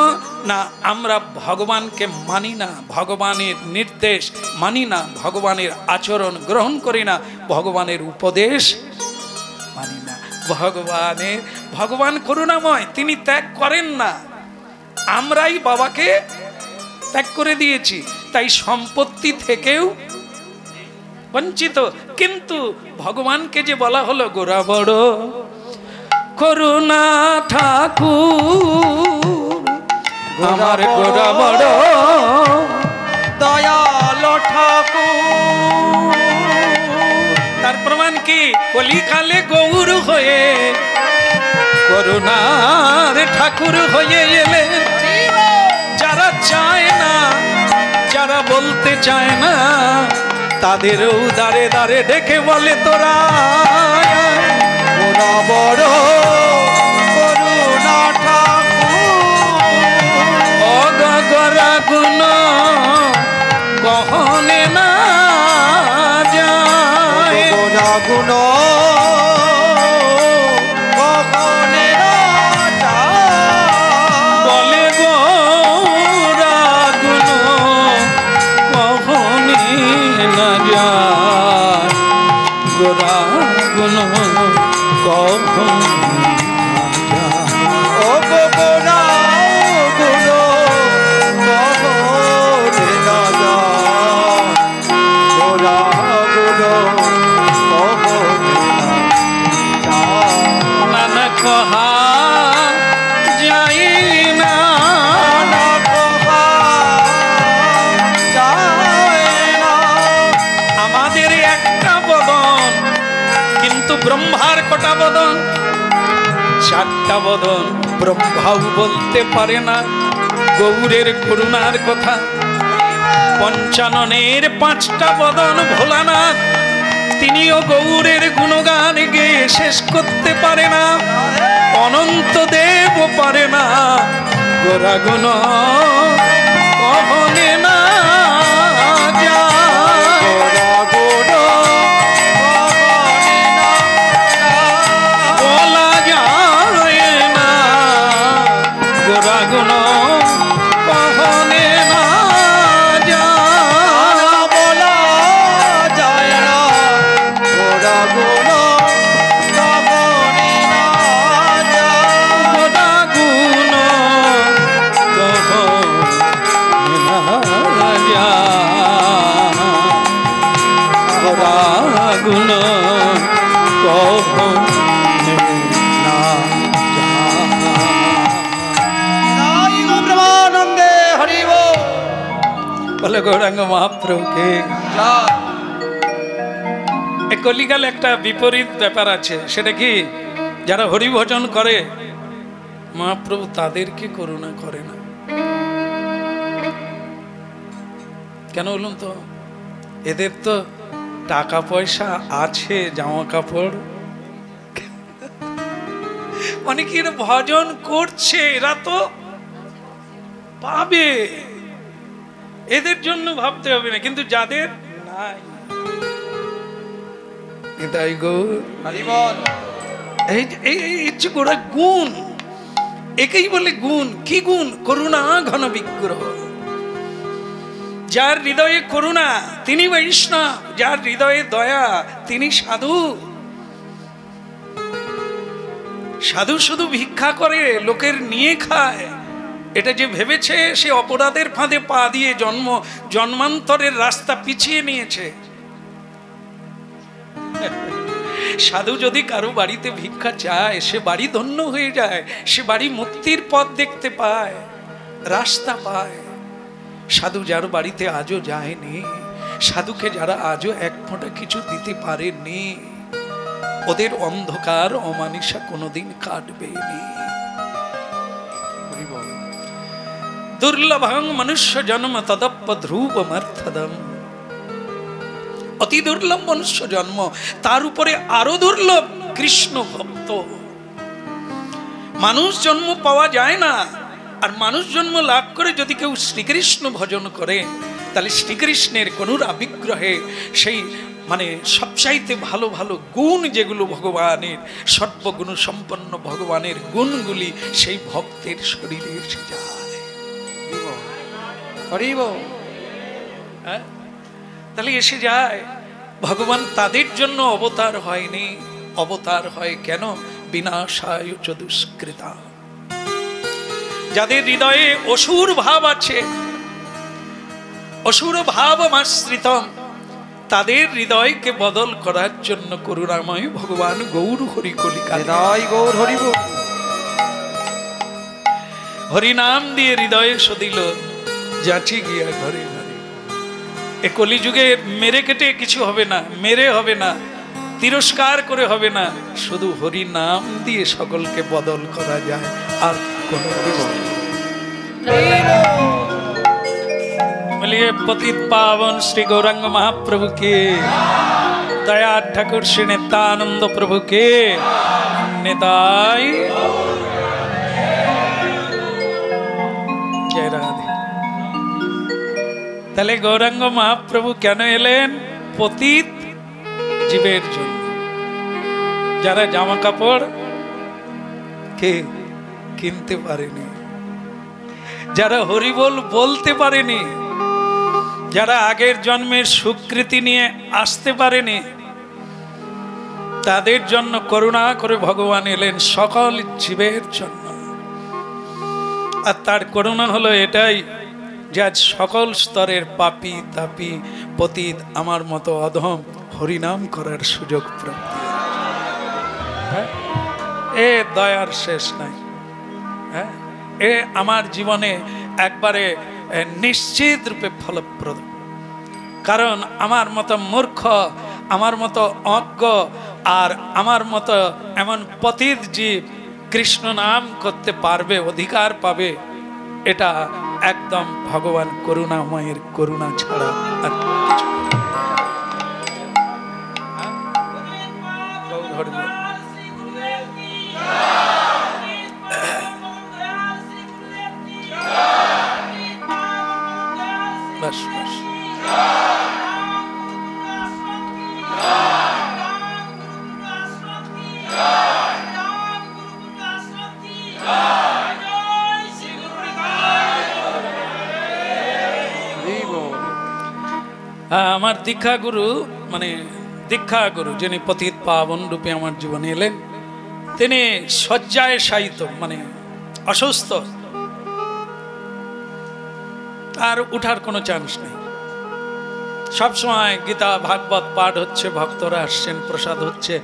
না? আমরা ভগবানকে মানি না, ভগবানের নির্দেশ মানি না, ভগবানের আচরণ গ্রহণ করি না, ভগবানের উপদেশ মানি না। ভগবান করুণাময়, তিনি ত্যাগ করেন না, আমরাই বাবাকে ত্যাগ করে দিয়েছি, তাই সম্পত্তি থেকেও বঞ্চিত। কিন্তু ভগবানকে যে বলা হলো গোরা বড় করুণা ঠাকুর, আমার গোরা বড় দয়াল ঠাকুর। তার প্রমাণ কি? কলিকালে গৌর হয়ে করুণার ঠাকুর হয়ে এলেন। যারা চায় না, যারা বলতে চায় না, তাদেরও দাঁড়ে দাঁড়ে ডেকে বলে তোরা গোরা বড় করুণা ঠাকুর। অগরা গুণ কহনে না যায়, গোরা গুণ কখনে না যায়। বলে গোরা গুণ কহনে না যায়, গোরা গুণ কখনে না যায়। ও গোরা গুণ কখনে না যায়। গোরা গুণ কখনে না যায়। নানা কহা যাই না, না কহা যায় না। আমাদের একটা বদন, কিন্তু ব্রহ্মার কটা বদন? চারটা বদন। ব্রহ্মাও বলতে পারে না গৌরের করুণার কথা। পঞ্চাননের পাঁচটা বদন ভোলানাথ, তিনিও গৌরের গুণগান গেয়ে শেষ করতে পারে না। অনন্ত দেব পারে না, গোরা গুণ কহনে না যায়। গোরা গুণ কখনে না যায়। বলা যায় না, গোরা গুণ কহনে না যায়। বলা যায় না। গোরা বলে গৌরাঙ্গ মহাপ্রভুকে। জয়। এই কলিকালে একটা বিপরীত ব্যাপার আছে, সেটা কি? যারা হরিভজন করে মহাপ্রভু তাদেরকে করুণা করে না। কেন বলুন তো? এদের তো টাকা পয়সা আছে, জামা কাপড়, অনেকের ভজন করছে, এরা তো পাবে, এদের জন্য ভাবতে হবে না। কিন্তু যাদের নাই, নিতাই গৌর, হরি বল। এই যে গোড়া গুণ, একেই বলে গুণ। কি গুণ? করুণা ঘন বিগ্রহ। যার হৃদয়ে করুণা তিনি বৈষ্ণব, যার হৃদয়ে দয়া তিনি সাধু। সাধু শুধু ভিক্ষা করে, লোকের নিয়ে খায়, এটা যে ভেবেছে সে অপরাধের ফাঁদে পা দিয়ে জন্মান্তরের রাস্তা পিছিয়ে নিয়েছে। সাধু যদি কারো বাড়িতে ভিক্ষা চায়, সে বাড়ি ধন্য হয়ে যায়, সে বাড়ি মুক্তির পথ দেখতে পায়, রাস্তা পায়। সাধু যার বাড়িতে আজও যায়নি, সাধুকে যারা আজও এক ফোঁটা কিছু দিতে পারেনি, ওদের অন্ধকার অমানিসা কোনোদিন কাটবেনি। দুর্লভং মনুষ্য জন্ম তদপ্য ধ্রুবমর্থদম। অতি দুর্লভ মনুষ্য জন্ম, তার উপরে আরো দুর্লভ কৃষ্ণ ভক্ত। মানুষ জন্ম পাওয়া যায় না, আর মানুষ জন্ম লাভ করে যদি কেউ শ্রীকৃষ্ণ ভজন করে, তাহলে শ্রীকৃষ্ণের করুণা বিগ্রহে সেই মানে সবচাইতে ভালো ভালো গুণ যেগুলো ভগবানের, সর্বগুণ সম্পন্ন ভগবানের গুণগুলি সেই ভক্তের শরীরে এসে যায়। হ্যাঁ, তাহলে এসে যায়। ভগবান তাদের জন্য অবতার হয়নি, অবতার হয় কেন? বিনাশায় চ দুষ্কৃতা। যাদের হৃদয়ে অসুর ভাব আছে, অসুর ভাব আশ্রিতম, তাদের হৃদয়কে বদল করার জন্য করুণাময় ভগবান গৌর হরি কলিকা গৌর হরি বল। হরিনাম দিয়ে হৃদয়ে সদিল, যাচি গিয়া ঘরে ঘরে। এ কলিযুগে মেরে কেটে কিছু হবে না, মেরে হবে না, তিরস্কার করে হবে না, শুধু হরি নাম দিয়ে সকলকে বদল করা যায়। আর কোন বলিয়ে পতিত পাবন শ্রী গৌরাঙ্গ মহাপ্রভু কে, দয়া ঠাকুর শ্রী নিত্যানন্দ প্রভু কে, নেতাই জয় রাধে। তাহলে গৌরাঙ্গ মহাপ্রভু কেন এলেন? পতিত জীবের জন্য, যারা জামা কাপড় কে কিনতে পারেনি, যারা হরিবোল বলতে পারেনি, যারা আগের জন্মের স্বীকৃতি নিয়ে আসতে পারেনি, তাদের জন্য করুণা করে ভগবান এলেন সকল জীবের জন্য। আর তার করুণা হলো এটাই যে আজ সকল স্তরের পাপী তাপী পতিত আমার মতো অধম হরিনাম করার সুযোগ প্রাপ্তি। এ দয়ার শেষ নাই। হ্যাঁ, এ আমার জীবনে একবারে নিশ্চিত রূপে ফলপ্রদ। কারণ আমার মতো মূর্খ, আমার মতো অজ্ঞ, আর আমার মতো এমন পতিত জীব কৃষ্ণ নাম করতে পারবে, অধিকার পাবে, এটা একদম ভগবান করুণাময়ের করুণা ছাড়া আর কিছু। বাস বাস। আমার দীক্ষা গুরু, মানে দীক্ষা গুরু যিনি পতিত পাবন রূপে আমার জীবনে এলেন, তিনি শয্যায় শায়িত, মানে অসুস্থ, আর উঠার কোনো চান্স নেই। সবসময় গীতা ভাগবত পাঠ হচ্ছে, ভক্তরা আসছেন, প্রসাদ হচ্ছে,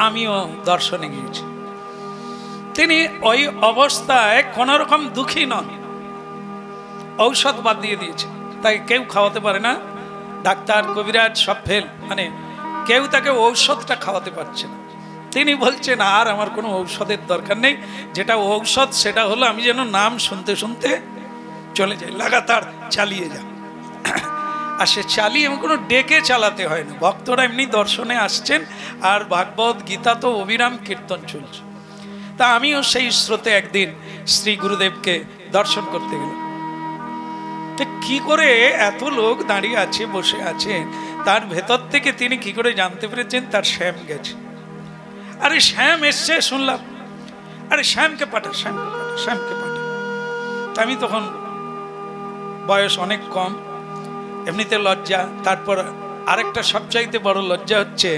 আমিও দর্শনে গিয়েছি। তিনি ওই অবস্থায় কোন রকম দুঃখী নন, ঔষধ বাদ দিয়ে দিয়েছে। তাই কেউ খাওয়াতে পারে না, ডাক্তার কবিরাজ সব ফেল, মানে কেউ তাকে ঔষধটা খাওয়াতে পারছে না। তিনি বলছেন আর আমার কোনো ঔষধের দরকার নেই, যেটা ঔষধ সেটা হলো আমি যেন নাম শুনতে শুনতে চলে যাই, লাগাতার চালিয়ে যা। আর সে চালিয়ে কোনো ডেকে চালাতে হয় না, ভক্তরা এমনি দর্শনে আসছেন আর ভাগবত গীতা তো অবিরাম কীর্তন চলছে। তা আমিও সেই স্রোতে একদিন শ্রী গুরুদেবকে দর্শন করতে গেলাম। কি করে এত লোক দাঁড়িয়ে আছে, বসে আছে, তার ভেতর থেকে তিনি কি করে জানতে পেরেছেন তার শ্যাম গেছে। আরে শ্যাম এসছে শুনলাম, আরে শ্যামকে পাঠা, শ্যামকে পাঠা, শ্যামকে পাঠা। আমি তখন বয়স অনেক কম, এমনিতে লজ্জা। তারপর আরেকটা সবচাইতে বড় লজ্জা হচ্ছে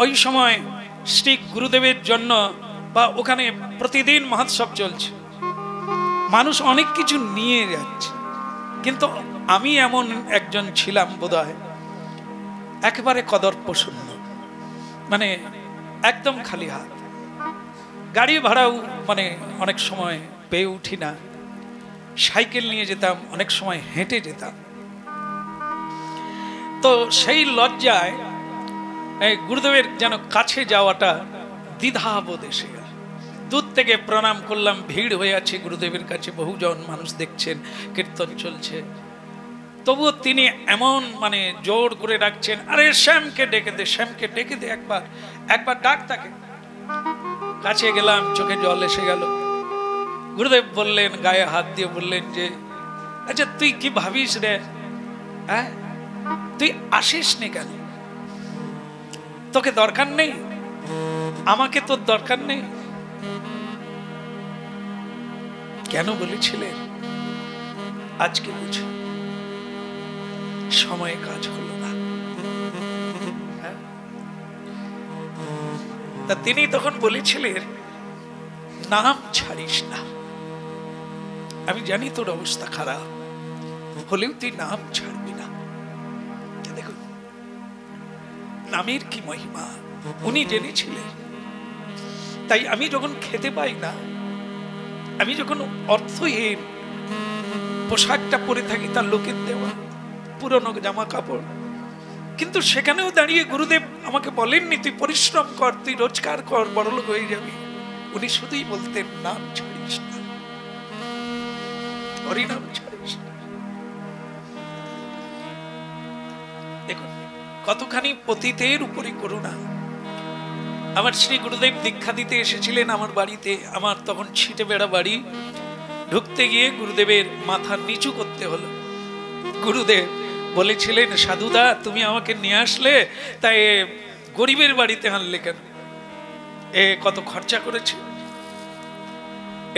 ওই সময় শ্রী গুরুদেবের জন্য বা ওখানে প্রতিদিন মহোৎসব চলছে, মানুষ অনেক কিছু নিয়ে যাচ্ছে, কিন্তু আমি এমন একজন ছিলাম বোধহয় একেবারে কদর্পশূন্য, মানে একদম খালি হাত। গাড়ি ভাড়াও মানে অনেক সময় পেয়ে উঠি না, সাইকেল নিয়ে যেতাম, অনেক সময় হেঁটে যেতাম। তো সেই লজ্জায় গুরুদেবের যেন কাছে যাওয়াটা দ্বিধাবোধ এসে গেল। দূর থেকে প্রণাম করলাম, ভিড় হয়ে আছে গুরুদেবের কাছে, বহুজন মানুষ দেখছেন, কীর্তন চলছে। তবুও তিনি এমন মানে জোর করে ডাকছেন, আরে শ্যামকে ডেকে দে, শ্যামকে ডেকে দে, একবার একবার ডাক তাকে। কাছে গেলাম, চোখে জল এসে গেল। গুরুদেব বললেন, গায়ে হাত দিয়ে বললেন যে আচ্ছা তুই কি ভাবিস রে, হ্যাঁ তুই আসিস নি কেন? তোকে দরকার নেই, আমাকে তোর দরকার নেই। কেন বলেছিলেন? আজকে বুঝি সময়ে কাজ হলো না। তা তিনি তখন বলেছিলেন নাম ছাড়িস না। আমি জানি তোর অবস্থা খারাপ, হলেও তুই নাম ছাড়বি না। দেখুন নামের কি মহিমা উনি জেনেছিলেন। তাই আমি যখন খেতে পাই না, আমি যখন অর্থহীন পোশাকটা পরে থাকি তার লোকের দেওয়া পুরনো জামা কাপড়, কিন্তু সেখানেও দাঁড়িয়ে গুরুদেব আমাকে বলেননি তুই পরিশ্রম কর, তুই রোজগার কর, বড়লোক হয়ে যাবি। উনি শুধুই বলতেন নাম ছাড়িস না, হরিনাম ছাড়িস না। দেখুন কতখানি পতিতের উপরে করুণা। আমার শ্রী গুরুদেব দীক্ষা দিতে এসেছিলেন আমার বাড়িতে, আমার তখন ছিটে বেড়া বাড়ি। ঢুকতে গিয়ে গুরুদেবের মাথা নিচু করতে হলো। গুরুদেব বলেছিলেন সাধুদা তুমি আমাকে নিয়ে আসলে, তাই গরিবের বাড়িতে আনলে কেন? এ কত খরচা করেছে,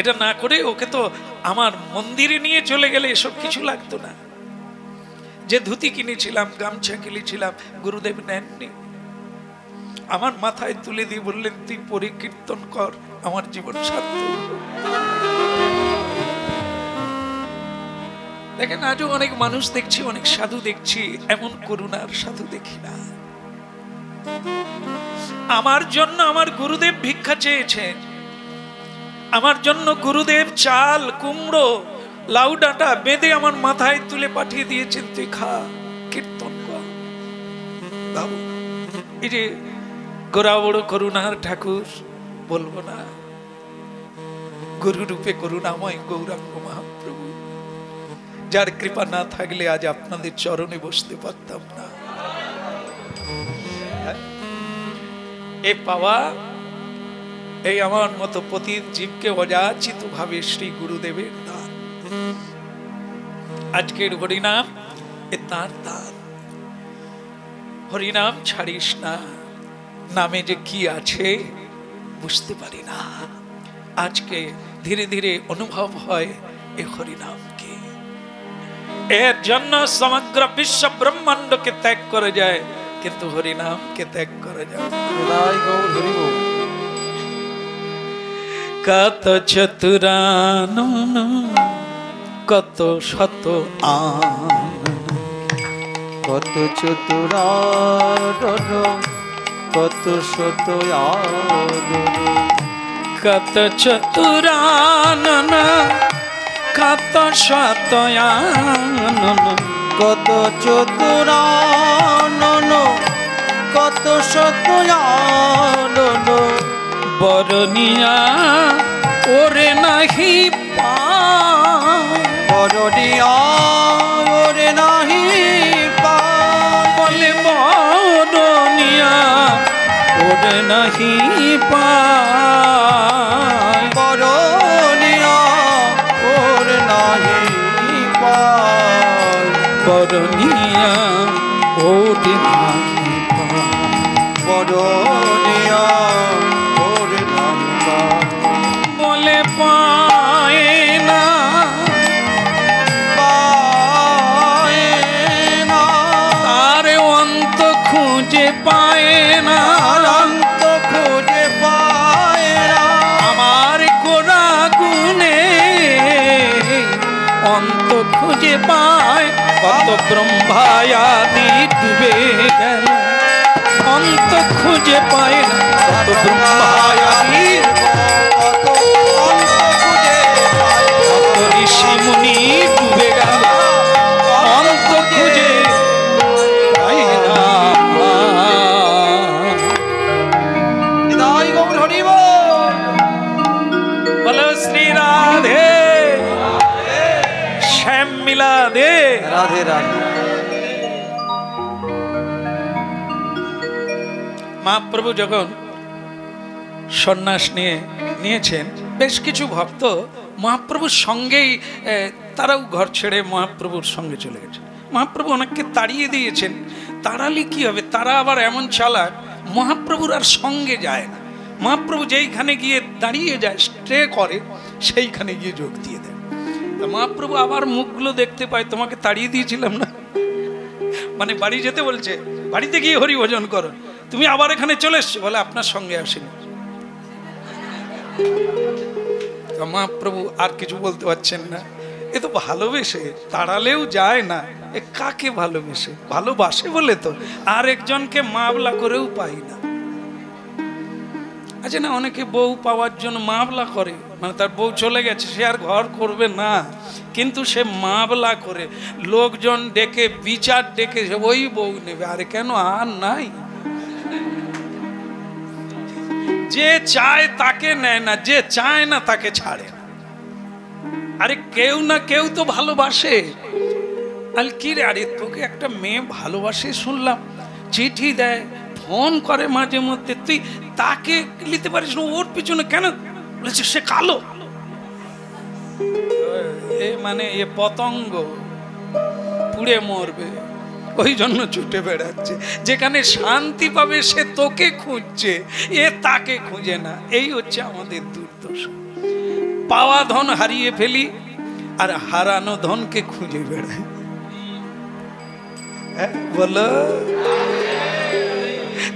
এটা না করে ওকে তো আমার মন্দিরে নিয়ে চলে গেলে এসব কিছু লাগতো না। যে ধুতি কিনেছিলাম, গামছা কিনেছিলাম, গুরুদেব নেননি। আমার মাথায় তুলে দিয়ে বললেন তুই পরিকীর্তন কর, আমার জীবন সার্থক। দেখেন আজও অনেক মানুষ দেখছি, অনেক সাধু দেখছি, এমন করুণার সাধু দেখি না। আমার জন্য আমার গুরুদেব ভিক্ষা চেয়েছেন, আমার জন্য গুরুদেব চাল, কুমড়ো, লাউ ডাঁটা বেঁধে আমার মাথায় তুলে পাঠিয়ে দিয়েছেন, তুই খা, কীর্তন কর। বাবু এই যে গোরা বড় করুণার ঠাকুর বলবো না, গুরু রূপে করুণাময় গৌরাঙ্গ মহাপ্রভু, যার কৃপা না থাকলে আজ আপনাদের চরণে বসতে পারতাম না। এ পাওয়া এই আমার মতো পতিত জীবকে অযাচিত ভাবে শ্রী গুরুদেবের দান। আজকের হরিনাম এ তার দান। হরিনাম ছাড়িস না, নামে যে কি আছে বুঝতে পারি না। আজকে ধীরে ধীরে অনুভব হয় এই হরিনামকে। এর জন্য সমগ্র বিশ্ব ব্রহ্মাণ্ডকে ত্যাগ করে যায়, কিন্তু হরিনামকে ত্যাগ করে যায়। কত চতুরানন কত শত কত চতুরানন কত শত কত চতুরানন কত শত কত চতুরানন কত সতয়ানন বরনিয়া ওরে নাহি বরনিয়া ওরে নাহি বলে বরনিয়া ওরে নাহি বরনিয়া ওরে নাহি বরনিয়া ওরে নাহি বরনিয়া ওরে নাহি বলে পায় না তার অন্ত খুঁজে পায় না অন্ত খুঁজে পায় না আমার গোড়া গুনে অন্ত খুঁজে পায় কত ব্রহ্মায়াদি ডুবে গেল অন্ত খুঁজে পায় না কত ব্রহ্মায়াদি কত অন্ত খুঁজে পায় কত ঋষি মুনি ডুবে গেল অন্ত খুঁজে পায় না নিতাই গৌর হরি বলো শ্রী রাধে শ্যাম মিলা দে রাধে রাধে মহাপ্রভু যখন সন্ন্যাস নিয়েছেন বেশ কিছু ভক্ত মহাপ্রভুর সঙ্গেই তারাও ঘর ছেড়ে মহাপ্রভুর সঙ্গে চলে গেছে মহাপ্রভু অনেককে তাড়িয়ে দিয়েছেন তাড়ালে কি হবে তারা আবার এমন চালাক মহাপ্রভুর আর সঙ্গে যায় না মহাপ্রভু যেইখানে গিয়ে দাঁড়িয়ে যায় স্টে করে সেইখানে গিয়ে যোগ দিয়ে দেয় তা মহাপ্রভু আবার মুখগুলো দেখতে পায় তোমাকে তাড়িয়ে দিয়েছিলাম না মানে বাড়ি যেতে বলছে বাড়িতে গিয়ে হরি ভজন করো তুমি আবার এখানে চলে এসছো বলে আপনার সঙ্গে আসেনি মহাপ্রভু আর কিছু বলতে পারছেন না এ তো ভালোবেসে তাড়ালেও যায় না এ কাকে ভালোবেসে ভালোবাসে বলে তো আর একজনকে মামলা করেও পাই না আচ্ছা না অনেকে বউ পাওয়ার জন্য মামলা করে মানে তার বউ চলে গেছে সে আর ঘর করবে না কিন্তু সে মামলা করে লোকজন ডেকে বিচার ডেকে ওই বউ নেবে আরে কেন আর নাই যে চায় তাকে নেয় না যে চায় না তাকে ছাড়ে আরে কেউ না কেউ তো ভালোবাসে আর কি রে আরে তোকে একটা মেয়ে ভালোবাসে শুনলাম চিঠি দেয় ফোন করে মাঝে মধ্যে তুই তাকে নিতে পারিস না ওর পিছনে কেন বলেছে সে কালো মানে এ পতঙ্গ পুড়ে মরবে ওই জন্য ছুটে বেড়াচ্ছে যেখানে শান্তি পাবে সে তোকে খুঁজছে এ তাকে খুঁজে না এই হচ্ছে আমাদের দুর্দশা পাওয়া ধন হারিয়ে ফেলি আর হারানো ধনকে খুঁজে বেড়াই বলো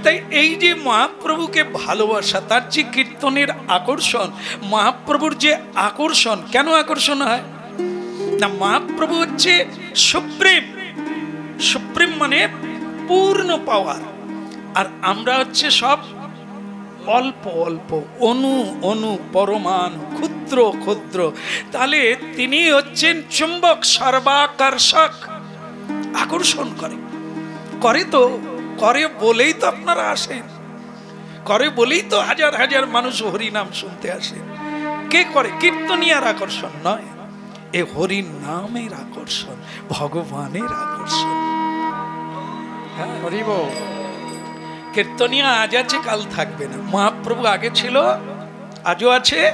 তাই এই যে মহাপ্রভুকে ভালোবাসা তার যে কীর্তনের আকর্ষণ মহাপ্রভুর যে আকর্ষণ কেন আকর্ষণ হয় না মহাপ্রভু হচ্ছে সুপ্রিম সুপ্রিম মানে পূর্ণ পাওয়ার আর আমরা হচ্ছে সব অল্প অল্প অণু অণু পরমাণু ক্ষুদ্র ক্ষুদ্র তাহলে তিনি হচ্ছেন চুম্বক সর্বাকর্ষক আকর্ষণ করে তো করে বলেই তো আপনারা আসেন করে বলেই তো হাজার হাজার মানুষ হরিনাম শুনতে আসেন কে করে কীর্তনিয়ার আকর্ষণ নয় এ হরির নামের আকর্ষণ ভগবানের আকর্ষণ হরিব কীর্তনিয়া আজ আছে কাল থাকবে না মহাপ্রভু আগে ছিল আজও আছে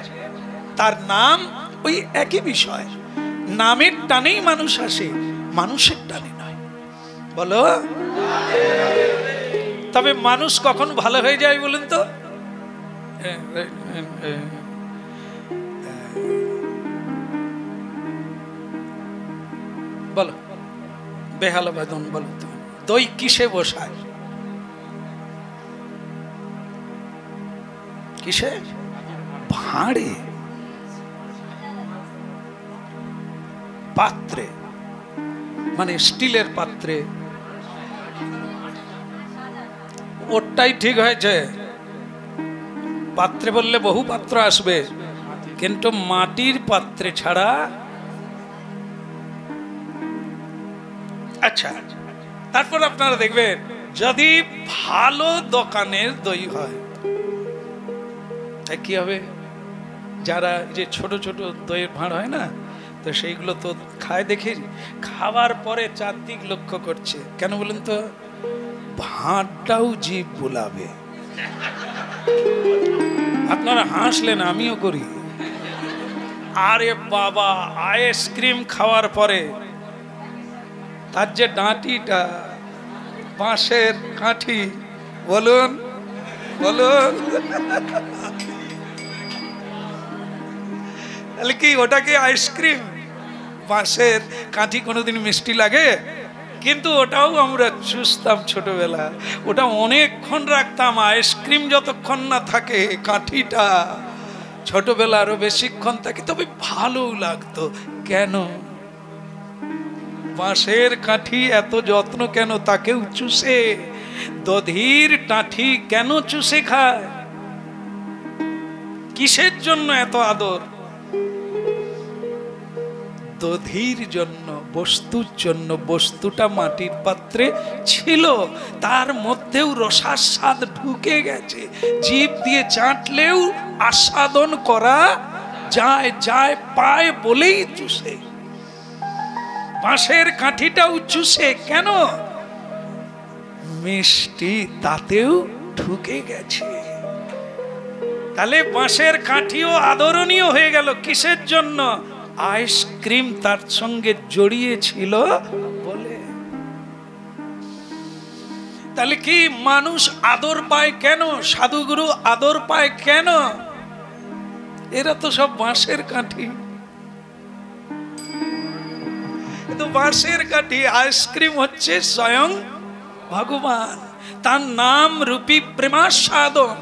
তার নাম ওই একই বিষয় নামের টানেই মানুষ আসে মানুষের টানে নয় বলো তবে মানুষ কখন ভালো হয়ে যায় বলুন তো বলো বেহালা বেদন বলো তো দই কিসে বসায় কিসে ভাঁড়ে পাত্রে মানে স্টিলের পাত্রে ওটাই ঠিক হয়েছে পাত্রে বললে বহু পাত্র আসবে কিন্তু মাটির পাত্রে ছাড়া আচ্ছা, তারপর আপনারা দেখবেন যদি ভালো দোকানের দই হয় তাই কি হবে, যারা যে ছোট ছোট দইয়ের ভাঁড় হয় না, তো সেইগুলো তো খায় দেখে, খাওয়ার পরে চারদিক লক্ষ্য করছে, কেন বলেন তো, ভাঁড়টাও জিভ বুলাবে। আপনারা হাসলেন, আমিও করি। আরে বাবা, আইসক্রিম খাওয়ার পরে তার যে ডাঁটিটা, বাঁশের কাঠি, বলুন বলুন, তাহলে কি ওটা কি আইসক্রিম? বাঁশের কাঠি কোনোদিন মিষ্টি লাগে? কিন্তু ওটাও আমরা চুষতাম ছোটবেলা, ওটা অনেকক্ষণ রাখতাম। আইসক্রিম যতক্ষণ না থাকে, কাঠিটা ছোটবেলা আরো বেশিক্ষণ থাকে, তবে ভালোও লাগতো। কেন? বাঁশের কাঠি এত যত্ন কেন? তাকেও চুষে, দধির টাঠি কেন চুষে খায়? কিসের জন্য এত আদর? দধির জন্য, বস্তুর জন্য। বস্তুটা মাটির পাত্রে ছিল, তার মধ্যেও রসাস্বাদ ঢুকে গেছে, জিভ দিয়ে চাটলেও আস্বাদন করা যায়, যায় পায় বলেই চুষে। বাঁশের কাঠিটাও চুষে কেন? মিষ্টি তাতেও ঢুকে গেছে। তাহলে বাঁশের কাঠিও আদরণীয় হয়ে গেল। কিসের জন্য? আইসক্রিম তার সঙ্গে জড়িয়েছিল বলে। তাহলে কি মানুষ আদর পায় কেন? সাধুগুরু আদর পায় কেন? এরা তো সব বাঁশের কাঠি। কিন্তু বাঁশের কাঠি, আইসক্রিম হচ্ছে স্বয়ং ভগবান। তার নাম রূপী প্রেমাস্বাদন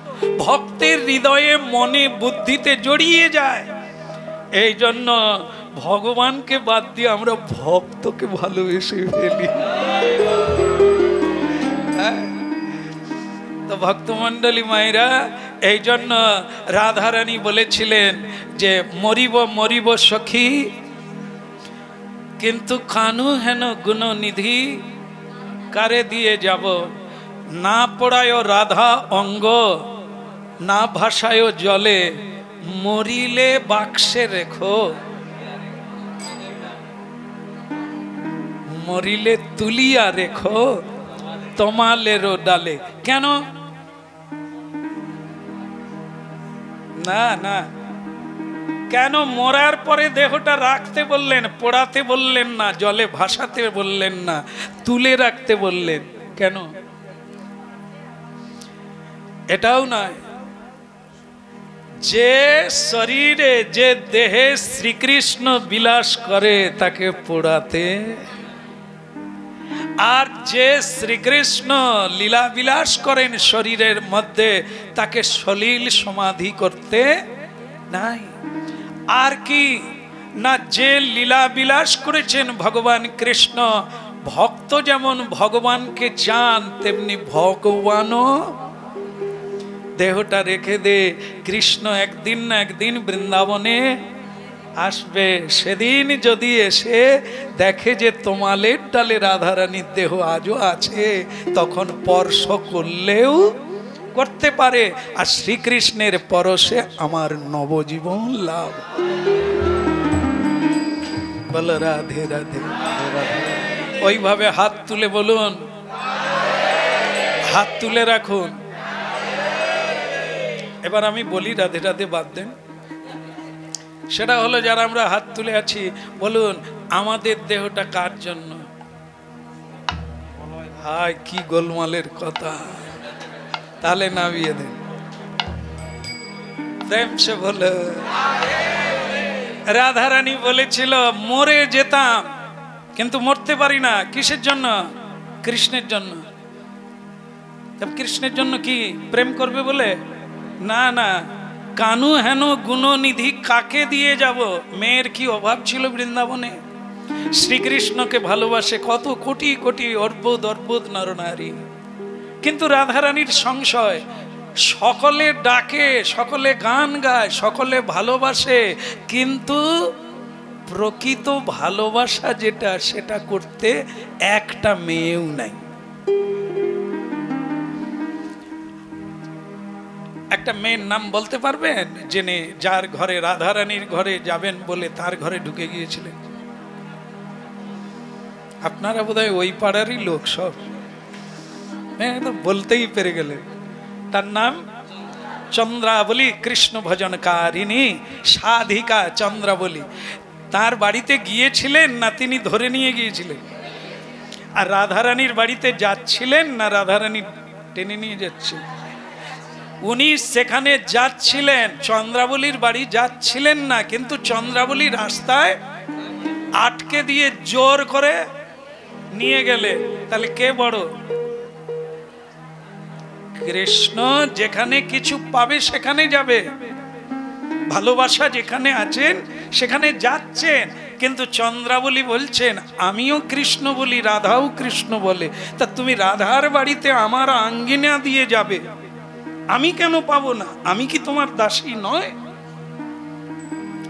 ভক্তের হৃদয়ে, মনে, বুদ্ধিতে জড়িয়ে যায়। এই জন্য ভগবানকে বাদ দিয়ে আমরা ভক্তকে ভালোবেসে ফেলি। তো ভক্তমণ্ডলী মায়েরা, এই জন্য রাধারানী বলেছিলেন যে মরিব মরিব সখী, কিন্তু কানু হেন গুণনিধি, কারে দিয়ে যাব? না পড়ায় রাধা অঙ্গ, না ভাষায় জলে, মরিলে বাক্সে রেখো, মরিলে তুলিয়া রেখো তমালেরও ডালে। কেন? না না, কেন মরার পরে দেহটা রাখতে বললেন, পোড়াতে বললেন না, জলে ভাসাতে বললেন না, তুলে রাখতে বললেন? কেন? এটাও নয়, যে শরীরে, যে দেহে শ্রীকৃষ্ণ বিলাস করে তাকে পোড়াতে, আর যে শ্রীকৃষ্ণ লীলা বিলাস করেন শরীরের মধ্যে তাকে সলিল সমাধি করতে নাই। আর কি না, যে লীলা বিলাস করেছেন ভগবান কৃষ্ণ, ভক্ত যেমন ভগবানকে চান, তেমনি ভগবানও দেহটা রেখে দে। কৃষ্ণ একদিন না একদিন বৃন্দাবনে আসবে। সেদিন যদি এসে দেখে যে তোমালের ডালে রাধারানীর দেহ আজও আছে, তখন স্পর্শ করলেও করতে পারে। আর শ্রীকৃষ্ণের পরশে আমার নবজীবন লাভ। বলো রাধে রাধে। ওইভাবে হাত তুলে বলুন, হাত তুলে রাখুন। এবার আমি বলি রাধে রাধে বাদ দেন। সেটা হলো, যারা আমরা হাত তুলে আছি, বলুন আমাদের দেহটা কার জন্য? হায় কি গোলমালের কথা। তাহলে নামিয়ে দেন, প্রেম সে বলে। রাধারানী বলেছিল মরে যেতাম, কিন্তু মরতে পারি না। কিসের জন্য? কৃষ্ণের জন্য। কৃষ্ণের জন্য কি প্রেম করবে বলে? না না, কানু হেন গুণনিধি কাকে দিয়ে যাব? মেয়ের কি অভাব ছিল বৃন্দাবনে? শ্রীকৃষ্ণকে ভালোবাসে কত কোটি কোটি অর্বুদ অর্বুদ নরনারী। কিন্তু রাধারানীর সংশয়, সকলে ডাকে, সকলে গান গায়, সকলে ভালোবাসে, কিন্তু প্রকৃত ভালোবাসা যেটা, সেটা করতে একটা মেয়েও নাই। একটা মেয়ের নাম বলতে পারবেন জেনে, যার ঘরে রাধারানীর ঘরে যাবেন বলে তার ঘরে ঢুকে গিয়েছিলেন? আপনারা বোধহয় ওই পাড়ারই লোক সব, হ্যাঁ তো বলতেই পেরে গেলেন। তার নাম চন্দ্রাবলী, কৃষ্ণ ভজনকারিণী সাধিকা চন্দ্রাবলী। তার বাড়িতে গিয়েছিলেন না তিনি ধরে নিয়ে গিয়েছিলেন? আর রাধারানীর বাড়িতে যাচ্ছিলেন না রাধারানী টেনে নিয়ে যাচ্ছে? উনি সেখানে যাচ্ছিলেন, চন্দ্রাবলীর বাড়ি যাচ্ছিলেন না, কিন্তু চন্দ্রাবলী রাস্তায় আটকে দিয়ে জোর করে নিয়ে গেলে। তাহলে কে বড়? কৃষ্ণ যেখানে কিছু পাবে সেখানে যাবে, ভালোবাসা যেখানে আছেন সেখানে যাচ্ছেন। কিন্তু চন্দ্রাবলী বলছেন আমিও কৃষ্ণ বলি, রাধাও কৃষ্ণ বলে, তা তুমি রাধার বাড়িতে আমার আঙ্গিনা দিয়ে যাবে, আমি কেন পাবো না? আমি কি তোমার দাসী নয়?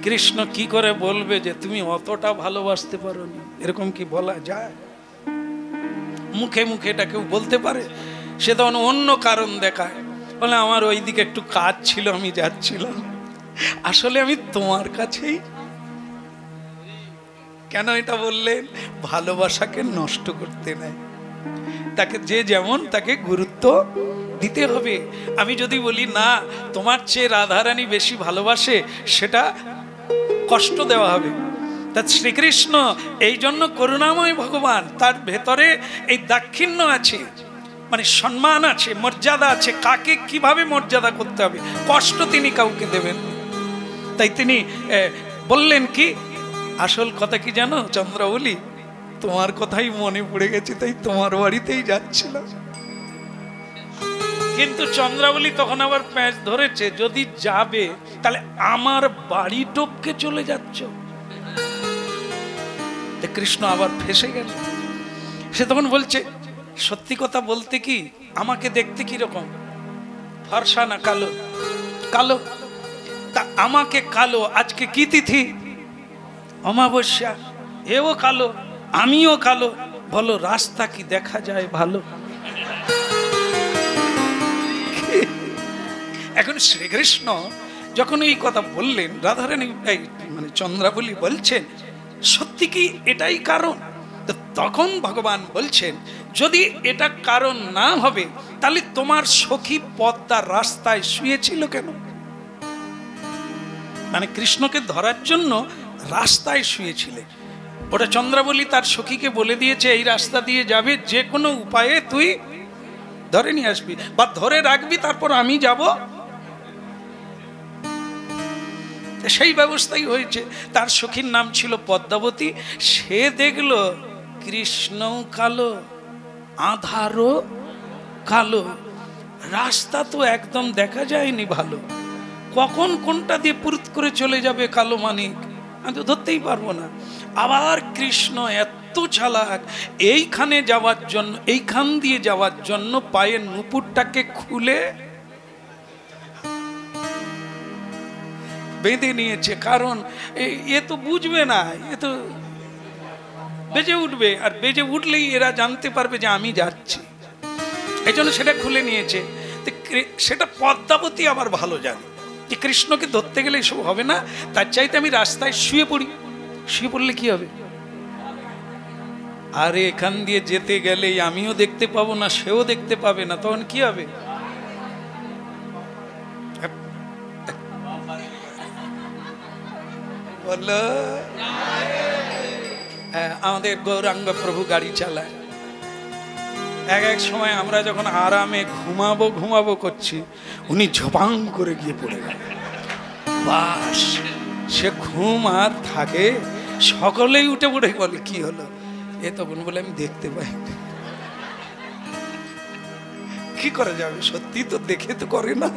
কৃষ্ণ কি করে বলবে যে তুমি অতটা ভালোবাসতে পারোনি? এরকম কি বলা যায়? মুখে মুখে এটা কেউ বলতে পারে? সে তখন অন্য কারণ দেখায়, বলে আমার ওইদিকে একটু কাজ ছিল, আমি যাচ্ছিলাম। আসলে আমি তোমার কাছেই। কেন এটা বললেন? ভালোবাসাকে নষ্ট করতে নাই, তাকে যে যেমন তাকে গুরুত্ব দিতে হবে। আমি যদি বলি না তোমার চেয়ে রাধারানী বেশি ভালোবাসে, সেটা কষ্ট দেওয়া হবে। তা শ্রীকৃষ্ণ এই জন্য করুণাময় ভগবান, তার ভেতরে এই দাক্ষিণ্য আছে, মানে সম্মান আছে, মর্যাদা আছে, কাকে কিভাবে মর্যাদা করতে হবে, কষ্ট তিনি কাউকে দেবেন। তাই তিনি বললেন কি, আসল কথা কি জানো চন্দ্রাবলী, তোমার কথাই মনে পড়ে গেছে, তাই তোমার বাড়িতেই যাচ্ছিলাম। কিন্তু চন্দ্রাবলী তখন আবার প্যাঁচ ধরেছে, যদি যাবে তাহলে আমার বাড়ি টপকে চলে যাচ্ছ। কৃষ্ণ আবার ফেসে গেল। সে তখন বলছে সত্যি কথা বলতে কি, আমাকে দেখতে কি রকম, ফর্সা না কালো? কালো। তা আমাকে কালো, আজকে কি তিথি? অমাবস্যা। এও কালো, আমিও কালো, বলো রাস্তা কি দেখা যায় ভালো? এখন শ্রীকৃষ্ণ যখন এই কথা বললেন, রাধারানী মানে চন্দ্রাবলী বলছেন সত্যি কি এটাই কারণ? তখন ভগবান বলছেন যদি এটা কারণ না হবে তাহলে তোমার সখী পদ্মার রাস্তায় শুয়েছিল কেন? মানে কৃষ্ণকে ধরার জন্য রাস্তায় শুয়েছিলে। ওটা চন্দ্রাবলী তার সখীকে বলে দিয়েছে এই রাস্তা দিয়ে যাবে, যে কোনো উপায়ে তুই ধরে নিয়ে আসবি বা ধরে রাখবি, তারপর আমি যাব। সেই ব্যবস্থাই হয়েছে। তার সখীর নাম ছিল পদ্মাবতী। সে দেখলো কৃষ্ণ কালো, আধারও কালো, রাস্তা তো একদম দেখা যায়নি ভালো, কখন কোনটা দিয়ে পুরুত করে চলে যাবে কালো মানিক আমি তো ধরতেই পারবো না। আবার কৃষ্ণ এত চালাক, এইখানে যাওয়ার জন্য, এইখান দিয়ে যাওয়ার জন্য পায়ের নুপুরটাকে খুলে বেঁধে নিয়েছে, কারণ এ তো বুঝবে না, এ তো বেজে উঠবে, আর বেজে উঠলেই এরা জানতে পারবে যে আমি যাচ্ছি, এই জন্য সেটা খুলে নিয়েছে। সেটা পদ্মাবতী আবার ভালো জানে যে কৃষ্ণকে ধরতে গেলে এসব হবে না, তার চাইতে আমি রাস্তায় শুয়ে পড়ি। শুয়ে পড়লে কি হবে? আরে এখান দিয়ে যেতে গেলেই আমিও দেখতে পাবো না, সেও দেখতে পাবে না, তখন কি হবে? বলো। আমাদের গৌরাঙ্গ প্রভু গাড়ি চালায়, এক এক সময় আমরা যখন আরামে ঘুমাবো করছি, উনি ঝপাং করে গিয়ে পড়ে গেল, বাস সে ঘুম আর থাকে। সকলেই উঠে পড়ে বলে কি হলো? এ তখন বলে আমি দেখতে পাই। কি করা যাবে, সত্যি তো দেখে তো করে না,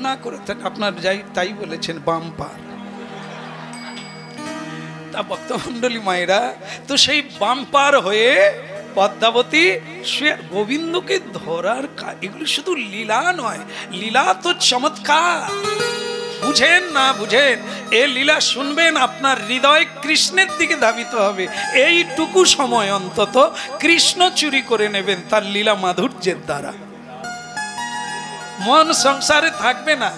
না করে আপনার যাই তাই বলেছেন বাম্পার। তা ভক্তমণ্ডলী মায়েরা, তো সেই বাম্পার হয়ে পদ্মাবতী গোবিন্দকে ধরার, এগুলো শুধু লীলা নয়, লীলা তো চমৎকার, বুঝেন না বুঝেন, এ লীলা শুনবেন, আপনার হৃদয় কৃষ্ণের দিকে ধাবিত হবে। এইটুকু সময় অন্তত কৃষ্ণ চুরি করে নেবেন তার লীলা মাধুর্যের দ্বারা। মন সংসারে থাকবে না।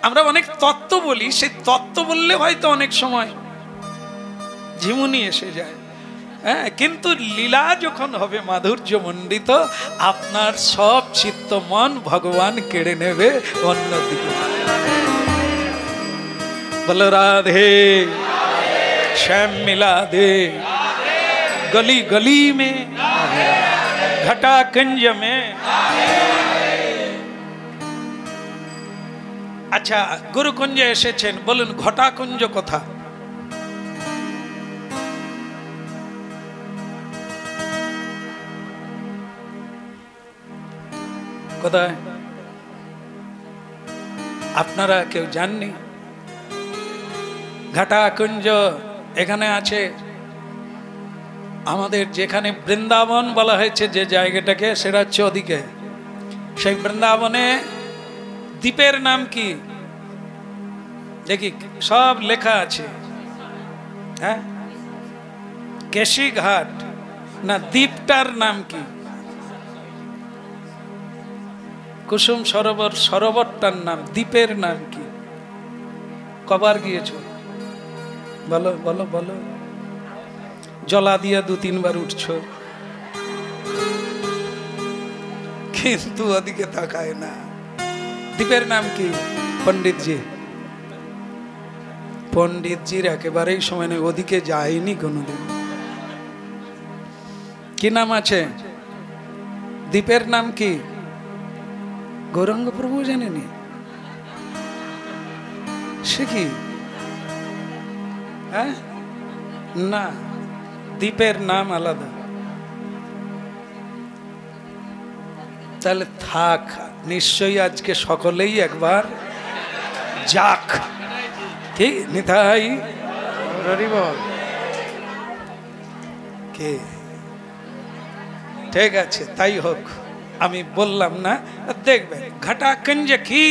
আমরা অনেক তত্ত্ব বলি, সেই তত্ত্ব বললে হয়তো অনেক সময় ঝিমুনি এসে যায়, হ্যাঁ, কিন্তু লীলা যখন হবে মাধুর্য মণ্ডিত, আপনার সব চিত্ত মন ভগবান কেড়ে নেবে অন্যদিকে। বলো রাধে শ্যাম মিলা দে গলি গলি মে ঘটা কুঞ্জ মে। আচ্ছা, গুরুকুঞ্জে এসেছেন, বলুন ঘটাকুঞ্জ কথা। কোথায়? আপনারা কেউ জাননি? ঘটাকুঞ্জ এখানে আছে। আমাদের যেখানে বৃন্দাবন বলা হয়েছে যে জায়গাটাকে, সেটা হচ্ছে ওদিকে। সেই বৃন্দাবনে দ্বীপের নাম কি দেখি, সব লেখা আছে। হ্যাঁ, কেশি ঘাট না দ্বীপটার নাম কি? কুসুম সরোবর, সরোবরটার নাম, দ্বীপের নাম কি? কবার গিয়েছো? বলো বলো বলো। জলা দিয়া 2-3 বার উঠছো, কিন্তু ওদিকে তাকায় না। দ্বীপের নাম কি? পণ্ডিতজি, পণ্ডিতজির একেবারেই সময় নেই, ওদিকে যায়নি কোনোদিন। কি নাম আছে দ্বীপের নাম? কি গৌরাঙ্গ প্রভু জানেনি? সে কি? হ্যাঁ, না, দ্বীপের নাম আলাদা। তাহলে থাক, নিশ্চয়ই আজকে সকলেই একবার যাক। কি নিতাই বল কে? ঠিক আছে, তাই হোক, আমি বললাম না। দেখবেন ঘটাকুঞ্জ কি,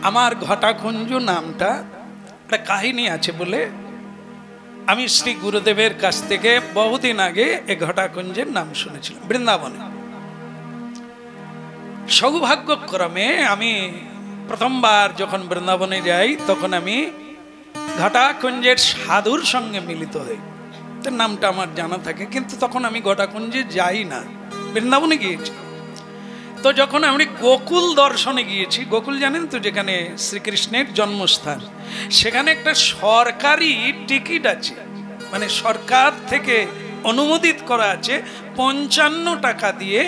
আমার ঘটাকুঞ্জ নামটা একটা কাহিনী আছে বলে আমি শ্রী গুরুদেবের কাছ থেকে বহুদিন আগে এই ঘটাকুঞ্জের নাম শুনেছিলাম বৃন্দাবনে। সৌভাগ্যক্রমে আমি প্রথমবার যখন বৃন্দাবনে যাই, তখন আমি ঘটাকুঞ্জের সাধুর সঙ্গে মিলিত হই। নামটা আমার জানা থাকে, কিন্তু তখন আমি ঘটাকুঞ্জে যাই না, বৃন্দাবনে গিয়েছি। তো যখন আমি গোকুল দর্শনে গিয়েছি, গোকুল জানেন তো, যেখানে শ্রীকৃষ্ণের জন্মস্থান, সেখানে একটা সরকারি টিকিট আছে, মানে সরকার থেকে অনুমোদিত করা আছে। 55 টাকা দিয়ে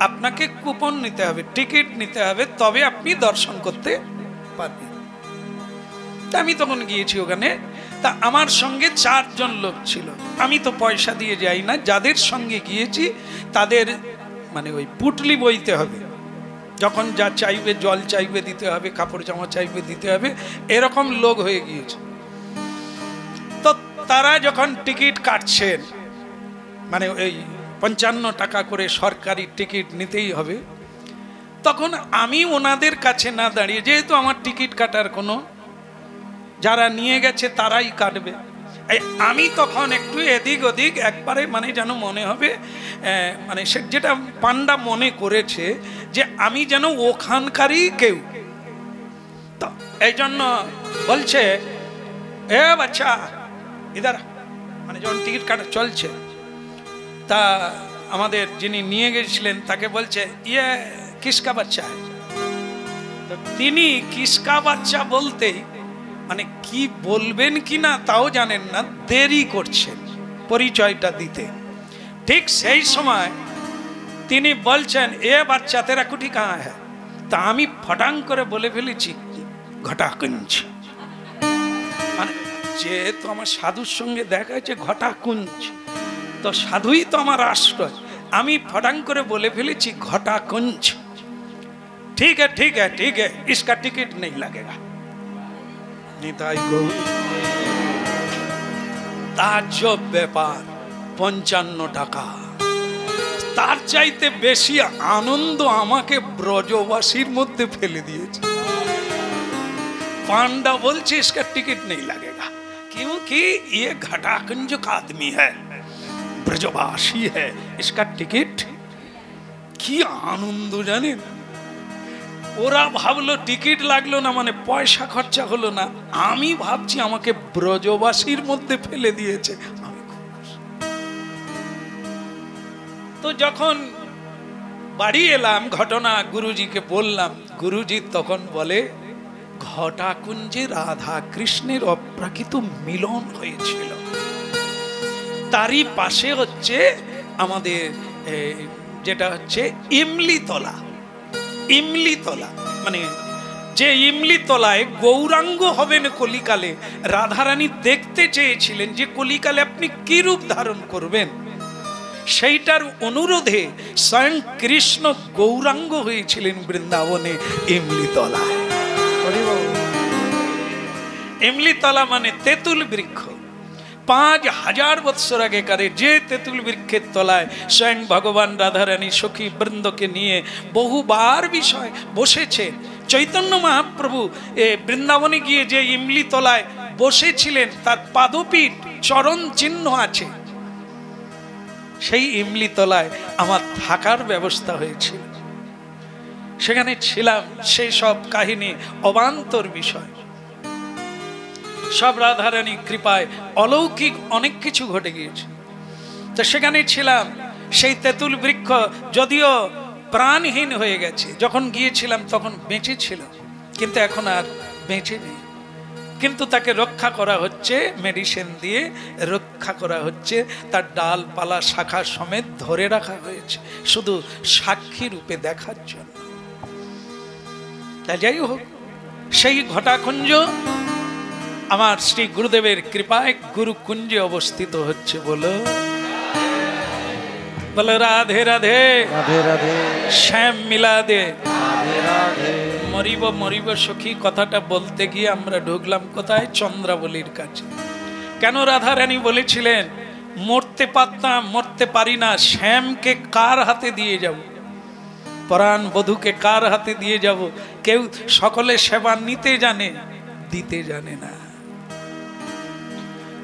আপনাকে কুপন নিতে হবে, টিকিট নিতে হবে, তবে আপনি দর্শন করতে পারবেন। আমি তখন গিয়েছি ওখানে। তা আমার সঙ্গে 4 জন লোক ছিল। আমি তো পয়সা দিয়ে যাই না, যাদের সঙ্গে গিয়েছি তাদের মানে ওই পুটলি বইতে হবে, যখন যা চাইবে, জল চাইবে দিতে হবে, কাপড় জামা চাইবে দিতে হবে, এরকম লোক হয়ে গিয়েছে। তো তারা যখন টিকিট কাটছেন, মানে ওই 55 টাকা করে সরকারি টিকিট নিতেই হবে, তখন আমি ওনাদের কাছে না দাঁড়িয়ে, যেহেতু আমার টিকিট কাটার কোনো, যারা নিয়ে গেছে তারাই কাটবে, আমি তখন একটু এদিক ওদিক একবারে, মানে যেন মনে হবে, মানে সে যেটা পান্ডা মনে করেছে যে আমি যেন ওখানকারই কেউ। তো এই জন্য বলছে, এ বাচ্চা ইধার, মানে যখন টিকিট কাটা চলছে, তা আমাদের যিনি নিয়ে গেছিলেন তাকে বলছে, ইয়ে কিসকা বাচ্চা? তো তিনি কিসকা বাচ্চা বলতেই, মানে কি বলবেন কি না তাও জানেন না, দেরি করছেন পরিচয়টা দিতে। ঠিক সেই সময় তিনি বলছেন, এ বাচ্চা তেরা কুঠি কাহা হ্যায়? তা আমি ফটাং করে বলে ফেলেছি ঘটাকুঞ্জ। মানে যেহেতু আমার সাধুর সঙ্গে দেখা হয়েছে ঘটাকুঞ্জ, তো সাধুই তো আমার আশ্রয়, আমি ফটাং করে বলে ফেলেছি ঘটাকুঞ্জ। ঠিক है ठीक है ठीक है, इसका टिकट नहीं लगेगा। তাজ্জব ব্যাপার, 55 টাকা। তার চাইতে বেশি আনন্দ আমাকে ব্রজবাসীর মধ্যে ফেলে দিয়েছে। पांडा बोलছে इसका टिकट नहीं लगेगा क्योंकि ये घटाकुंज का आदमी है, ब्रजवासी है, इसका टिकट। কি আনন্দ জানেন, ওরা ভাবলো টিকিট লাগলো না মানে পয়সা খরচা হলো না, আমি ভাবছি আমাকে ব্রজবাসীর মধ্যে ফেলে দিয়েছে। আমি খুব খুশি। তো যখন বাড়ি এলাম ঘটনা গুরুজিকে বললাম, গুরুজি তখন বলে ঘটাকুঞ্জে রাধা কৃষ্ণের অপ্রাকৃত মিলন হয়েছিল, তারই পাশে হচ্ছে আমাদের যেটা হচ্ছে ইমলিতলা। ইমলিতলা মানে যে ইমলিতলায় গৌরাঙ্গ হবেন কলিকালে, রাধারানী দেখতে চেয়েছিলেন যে কলিকালে আপনি কি রূপ ধারণ করবেন, সেইটার অনুরোধে স্বয়ং কৃষ্ণ গৌরাঙ্গ হয়েছিলেন বৃন্দাবনে ইমলিতলায়। ইমলিতলা মানে তেঁতুল বৃক্ষ। 5000 বৎসর আগেকারে যে তেঁতুল বৃক্ষের তলায় স্বয়ং ভগবান রাধারানী সখী বৃন্দকে নিয়ে বহুবার বিষয় বসেছে। চৈতন্য মহাপ্রভু বৃন্দাবনে গিয়ে যে ইমলি তলায় বসেছিলেন তার পাদপীঠ চরণ চিহ্ন আছে, সেই ইমলি তলায় আমার থাকার ব্যবস্থা হয়েছিল। সেখানে ছিলাম, সেই সব কাহিনী অবান্তর বিষয়, সব রাধারানী কৃপায় অলৌকিক অনেক কিছু ঘটে গিয়েছে। তো সেখানে ছিলাম, সেই তেঁতুল বৃক্ষ যদিও প্রাণহীন হয়ে গেছে, যখন গিয়েছিলাম তখন বেঁচে ছিল, কিন্তু এখন আর বেঁচে নেই, কিন্তু তাকে রক্ষা করা হচ্ছে, মেডিসিন দিয়ে রক্ষা করা হচ্ছে, তার ডালপালা শাখা সমেত ধরে রাখা হয়েছে শুধু সাক্ষী রূপে দেখার জন্য। তাই যাই হোক, সেই ঘটাকুঞ্জ আমার শ্রী গুরুদেবের কৃপায় গুরুকুঞ্জে অবস্থিত হচ্ছে। বলো বলো রাধে রাধে রাধে রাধে শ্যাম মিলা দে রাধে রাধে। মরিব মরিব সখী কথাটা বলতে গিয়ে আমরা ঢুকলাম কোথায়? চন্দ্রাবলীর কাছে। কেন রাধারানী বলেছিলেন মরতে পারতাম, মরতে পারি না, শ্যামকে কার হাতে দিয়ে যাব, পরাণ বধূকে কার হাতে দিয়ে যাব? কেউ সকলে সেবা নিতে জানে, দিতে জানে না।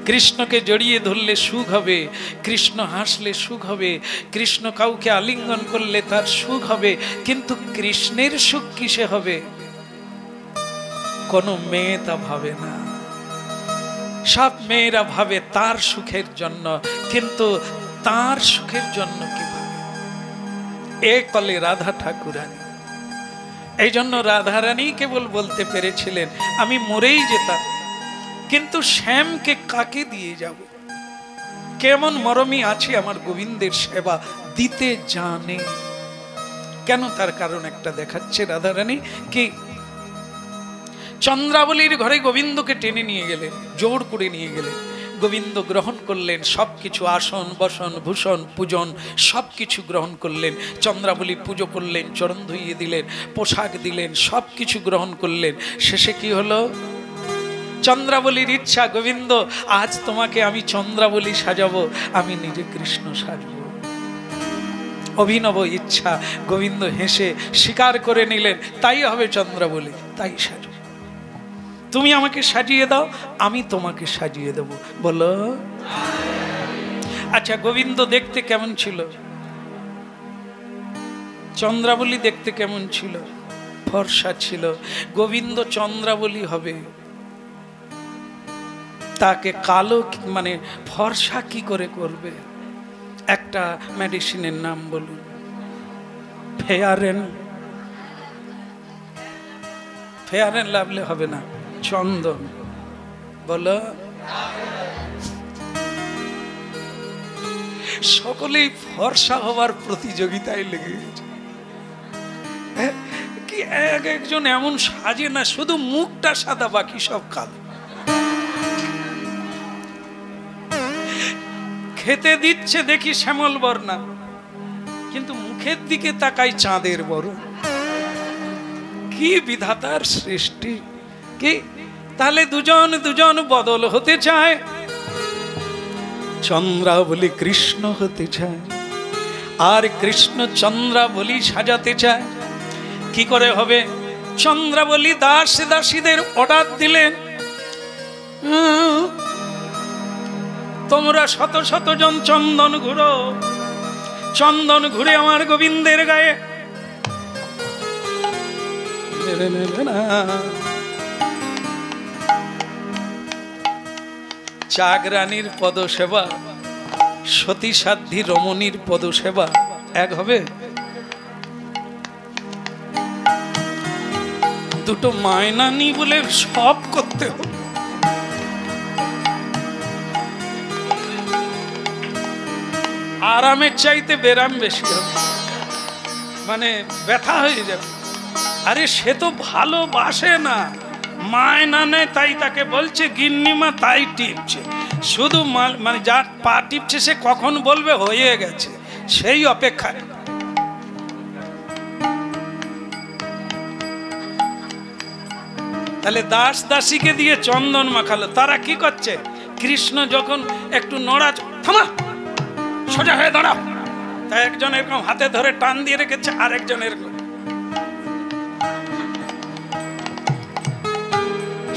কৃষ্ণকে জড়িয়ে ধরলে সুখ হবে, কৃষ্ণ হাসলে সুখ হবে, কৃষ্ণ কাউকে আলিঙ্গন করলে তার সুখ হবে, কিন্তু কৃষ্ণের সুখ কিসে হবে? কোনো মেয়ে তা ভাবে না। সব মেয়েরা ভাবে তার সুখের জন্য, কিন্তু তার সুখের জন্য কি ভাবে? এ কলে রাধা ঠাকুরানী। এই জন্য রাধারানী কেবল বলতে পেরেছিলেন আমি মরেই যেতাম, কিন্তু শ্যামকে কাকে দিয়ে যাব? কেমন মরমী আছে আমার গোবিন্দের সেবা দিতে জানে। কেন? তার কারণ একটা দেখাচ্ছে রাধারানী কি চন্দ্রাবলীর ঘরে গোবিন্দকে টেনে নিয়ে গেলেন, জোর করে নিয়ে গেলেন, গোবিন্দ গ্রহণ করলেন সবকিছু, আসন বসন ভূষণ পূজন সবকিছু গ্রহণ করলেন। চন্দ্রাবলী পুজো করলেন, চরণ ধুইয়ে দিলেন, পোশাক দিলেন, সবকিছু গ্রহণ করলেন। শেষে কি হলো? চন্দ্রাবলীর ইচ্ছা, গোবিন্দ আজ তোমাকে আমি চন্দ্রাবলী সাজাবো, আমি নিজে কৃষ্ণ সাজবো। অভিনব ইচ্ছা, গোবিন্দ হেসে স্বীকার করে নিলেন তাই হবে চন্দ্রাবলী, তাই সাজবো। তুমি আমাকে সাজিয়ে দাও, আমি তোমাকে সাজিয়ে দেব। বলো আচ্ছা, গোবিন্দ দেখতে কেমন ছিল? চন্দ্রাবলী দেখতে কেমন ছিল? ফর্সা ছিল। গোবিন্দ চন্দ্রাবলী হবে, তাকে কালো মানে ফর্সা কি করে করবে? একটা মেডিসিনের নাম বলুন। ফেয়ারেন লাভলে হবে না, চন্দন। বলো সকলেই ফর্সা হবার প্রতিযোগিতায় লেগে গেছে। কি একজন এমন সাজে না, শুধু মুখটা সাদা, বাকি সব কালো। খেতে দিচ্ছে দেখি শ্যামল বর্ণা, কিন্তু মুখের দিকে তাকাই চাঁদের বরণ। কি বিধাতার সৃষ্টি! কি তাহলে দুজন বদল হতে চায়, চন্দ্রাবলী কৃষ্ণ হতে চায়, আর কৃষ্ণ চন্দ্রাবলী সাজাতে চায়। কি করে হবে? চন্দ্রাবলী দাস দাসীদের অর্ডার দিলেন, তোমরা শত শত জন চন্দন ঘুরো, চন্দন ঘুরে আমার গোবিন্দের গায়ে চাগরানীর পদসেবা, সতী সাধ্বী রমণীর পদসেবা এক হবে? দুটো মায়না নি বলে সব করতে হবে। আরামের চাইতে বেরাম বেশি হবে, মানে ব্যথা হয়ে যাবে। আরে সে তো ভালোবাসে না, মায়না নেই তাই তাকে বলছে গিন্নিমা, তাই টিপছে। শুধু মানে যার পা টিপছে সে কখন বলবে হয়ে গেছে, সেই অপেক্ষায়। তাহলে দাস দাসীকে দিয়ে চন্দন মাখালো। তারা কি করছে? কৃষ্ণ যখন একটু নড়া, থামা, সোজা হয়ে দাঁড়াও, তাই একজন এরকম হাতে ধরে টান দিয়ে রেখেছে, আর একজন এরকম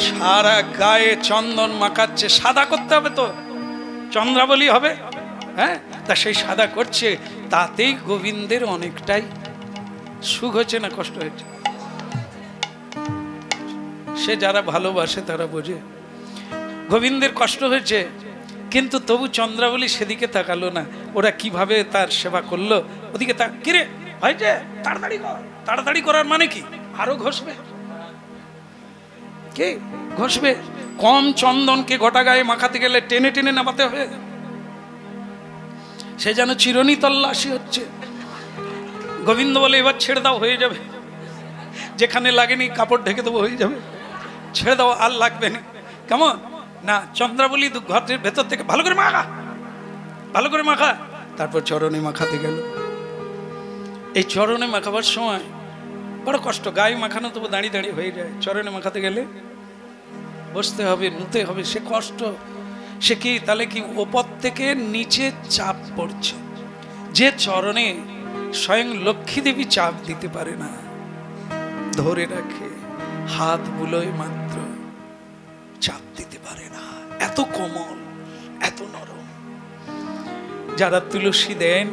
সারা গায়ে চন্দন মাখাচ্ছে। সাদা করতে হবে তো, চন্দ্রাবলী হবে, হ্যাঁ, তা সেই সাদা করছে। তাতেই গোবিন্দের অনেকটাই সুখ হচ্ছে না কষ্ট হয়েছে? সে যারা ভালোবাসে তারা বোঝে গোবিন্দের কষ্ট হয়েছে, কিন্তু তবু চন্দ্রাবলী সেদিকে তাকালো না। ওরা কিভাবে তার সেবা করলো ওদিকে কিরে হয়েছে, তাড়াতাড়ি কর। তাড়াতাড়ি করার মানে কি? আরো ঘষবে, কে ঘষবে? কম চন্দনকে গোটা গায়ে মাখাতে গেলে টেনে টেনে নামাতে হবে। সে যেন চিরনি তল্লাশি হচ্ছে। গোবিন্দ বলে এবার ছেড়ে দাও, হয়ে যাবে। যেখানে লাগেনি কাপড় ঢেকে দেবো, হয়ে যাবে, ছেড়ে দাও, আর লাগবে না। কেমন না? চন্দ্রাবলী ঘরের ভেতর থেকে ভালো করে মাখা, ভালো করে মাখা। তারপর চরণে মাখাতে গেল। এই চরণে মাখাবার সময় বড় কষ্ট। গায়ে মাখানো তবু দাঁড়িয়ে দাঁড়িয়ে হয়ে যায়, চরণে মাখাতে গেলে বসতে হবে, নুতে হবে, সে কষ্ট। সে কি তাহলে কি ওপর থেকে নিচে চাপ পড়ছে। যে চরণে স্বয়ং লক্ষ্মী দেবী চাপ দিতে পারে না, ধরে রাখে, হাত বুলোয় মাত্র, চাপ দিতে পারে না। এত কোমল, এত নরম। যারা তুলসী দেন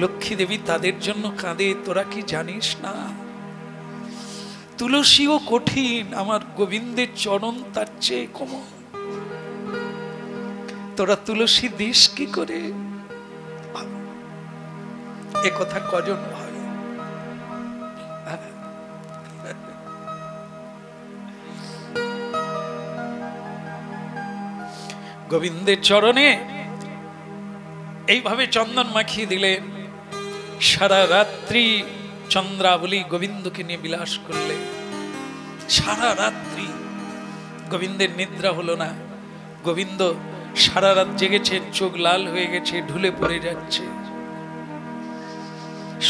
লক্ষ্মী দেবী তাদের জন্য কাঁদে, তোরা কি জানিস না? তুলসীও কঠিন, আমার গোবিন্দের চরণ তার চেয়ে কোমল। তোরা তুলসী দিস কি করে? এ কথা কজন ভাবে? গোবিন্দের চরণে এইভাবে চন্দন মাখিয়ে দিলেন। সারা রাত্রি চন্দ্রাবলী গোবিন্দকে নিয়ে বিলাস করলে। সারা রাত্রি গোবিন্দের নিদ্রা হলো না। গোবিন্দ সারা রাত জেগেছে, চোখ লাল হয়ে গেছে, ঢুলে পড়ে যাচ্ছে,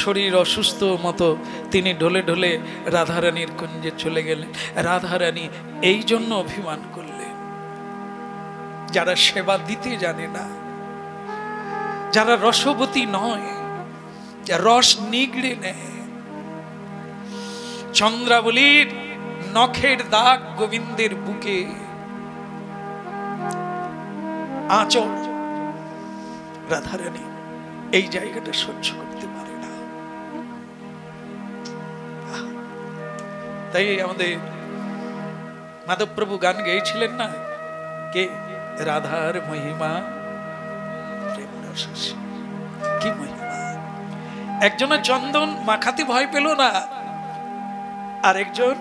শরীর অসুস্থ মতো। তিনি ঢলে ঢলে রাধারানীর কুঞ্জে চলে গেলেন। রাধারানী এই জন্য অভিমান করলেন, যারা সেবা দিতে জানে না, যারা রসবতী নয়, যারা রস নিগড়ে নেয়। চন্দ্রাবলীর নখের দাগ গোবিন্দের বুকে, আঁচল, রাধারানী এই জায়গাটা সহ্য করতে পারে না। তাই আমাদের মাধবপ্রভু গান গেয়েছিলেন না, কে? রাধার মহিমা প্রেম রস, কি মহিমা! একজনে চন্দন মাখাতে ভয় পেল না, আর একজন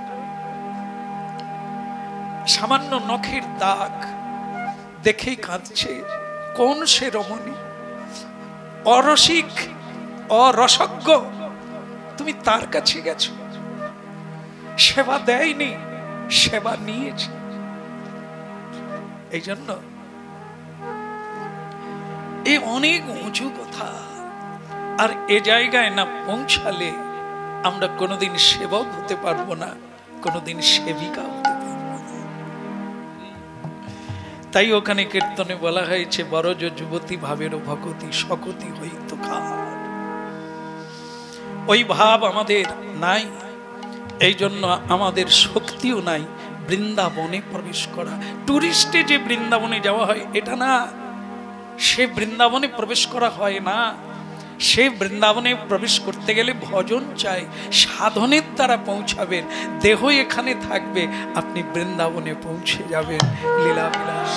সামান্য নখের দাগ দেখেই কাঁদছে। কোন সে রমণী? অরসিক, অরসজ্ঞ, তুমি তার কাছে গেছো, সেবা দেয়নি, সেবা নিয়েছে। এই জন্য এ অনেক উঁচু কথা। আর এ জায়গায় না পৌঁছালে আমরা কোনোদিন সেবক হতে পারবো না, কোনোদিন সেবিকা হতে পারবো না। তাই ওখানে কীর্তনে বলা হয়েছে, বরজ যুবতী ভাবের ভকতি সকতি হইত কার। ওই ভাব আমাদের নাই। এই জন্য আমাদের শক্তিও নাই বৃন্দাবনে প্রবেশ করা। টুরিস্টে যে বৃন্দাবনে যাওয়া হয় এটা না, সে বৃন্দাবনে প্রবেশ করা হয় না। সেই বৃন্দাবনে প্রবেশ করতে গেলে ভজন চাই, সাধনের দ্বারা পৌঁছাবেন। দেহ এখানে থাকবে, আপনি বৃন্দাবনে পৌঁছে যাবেন লীলা বিলাস।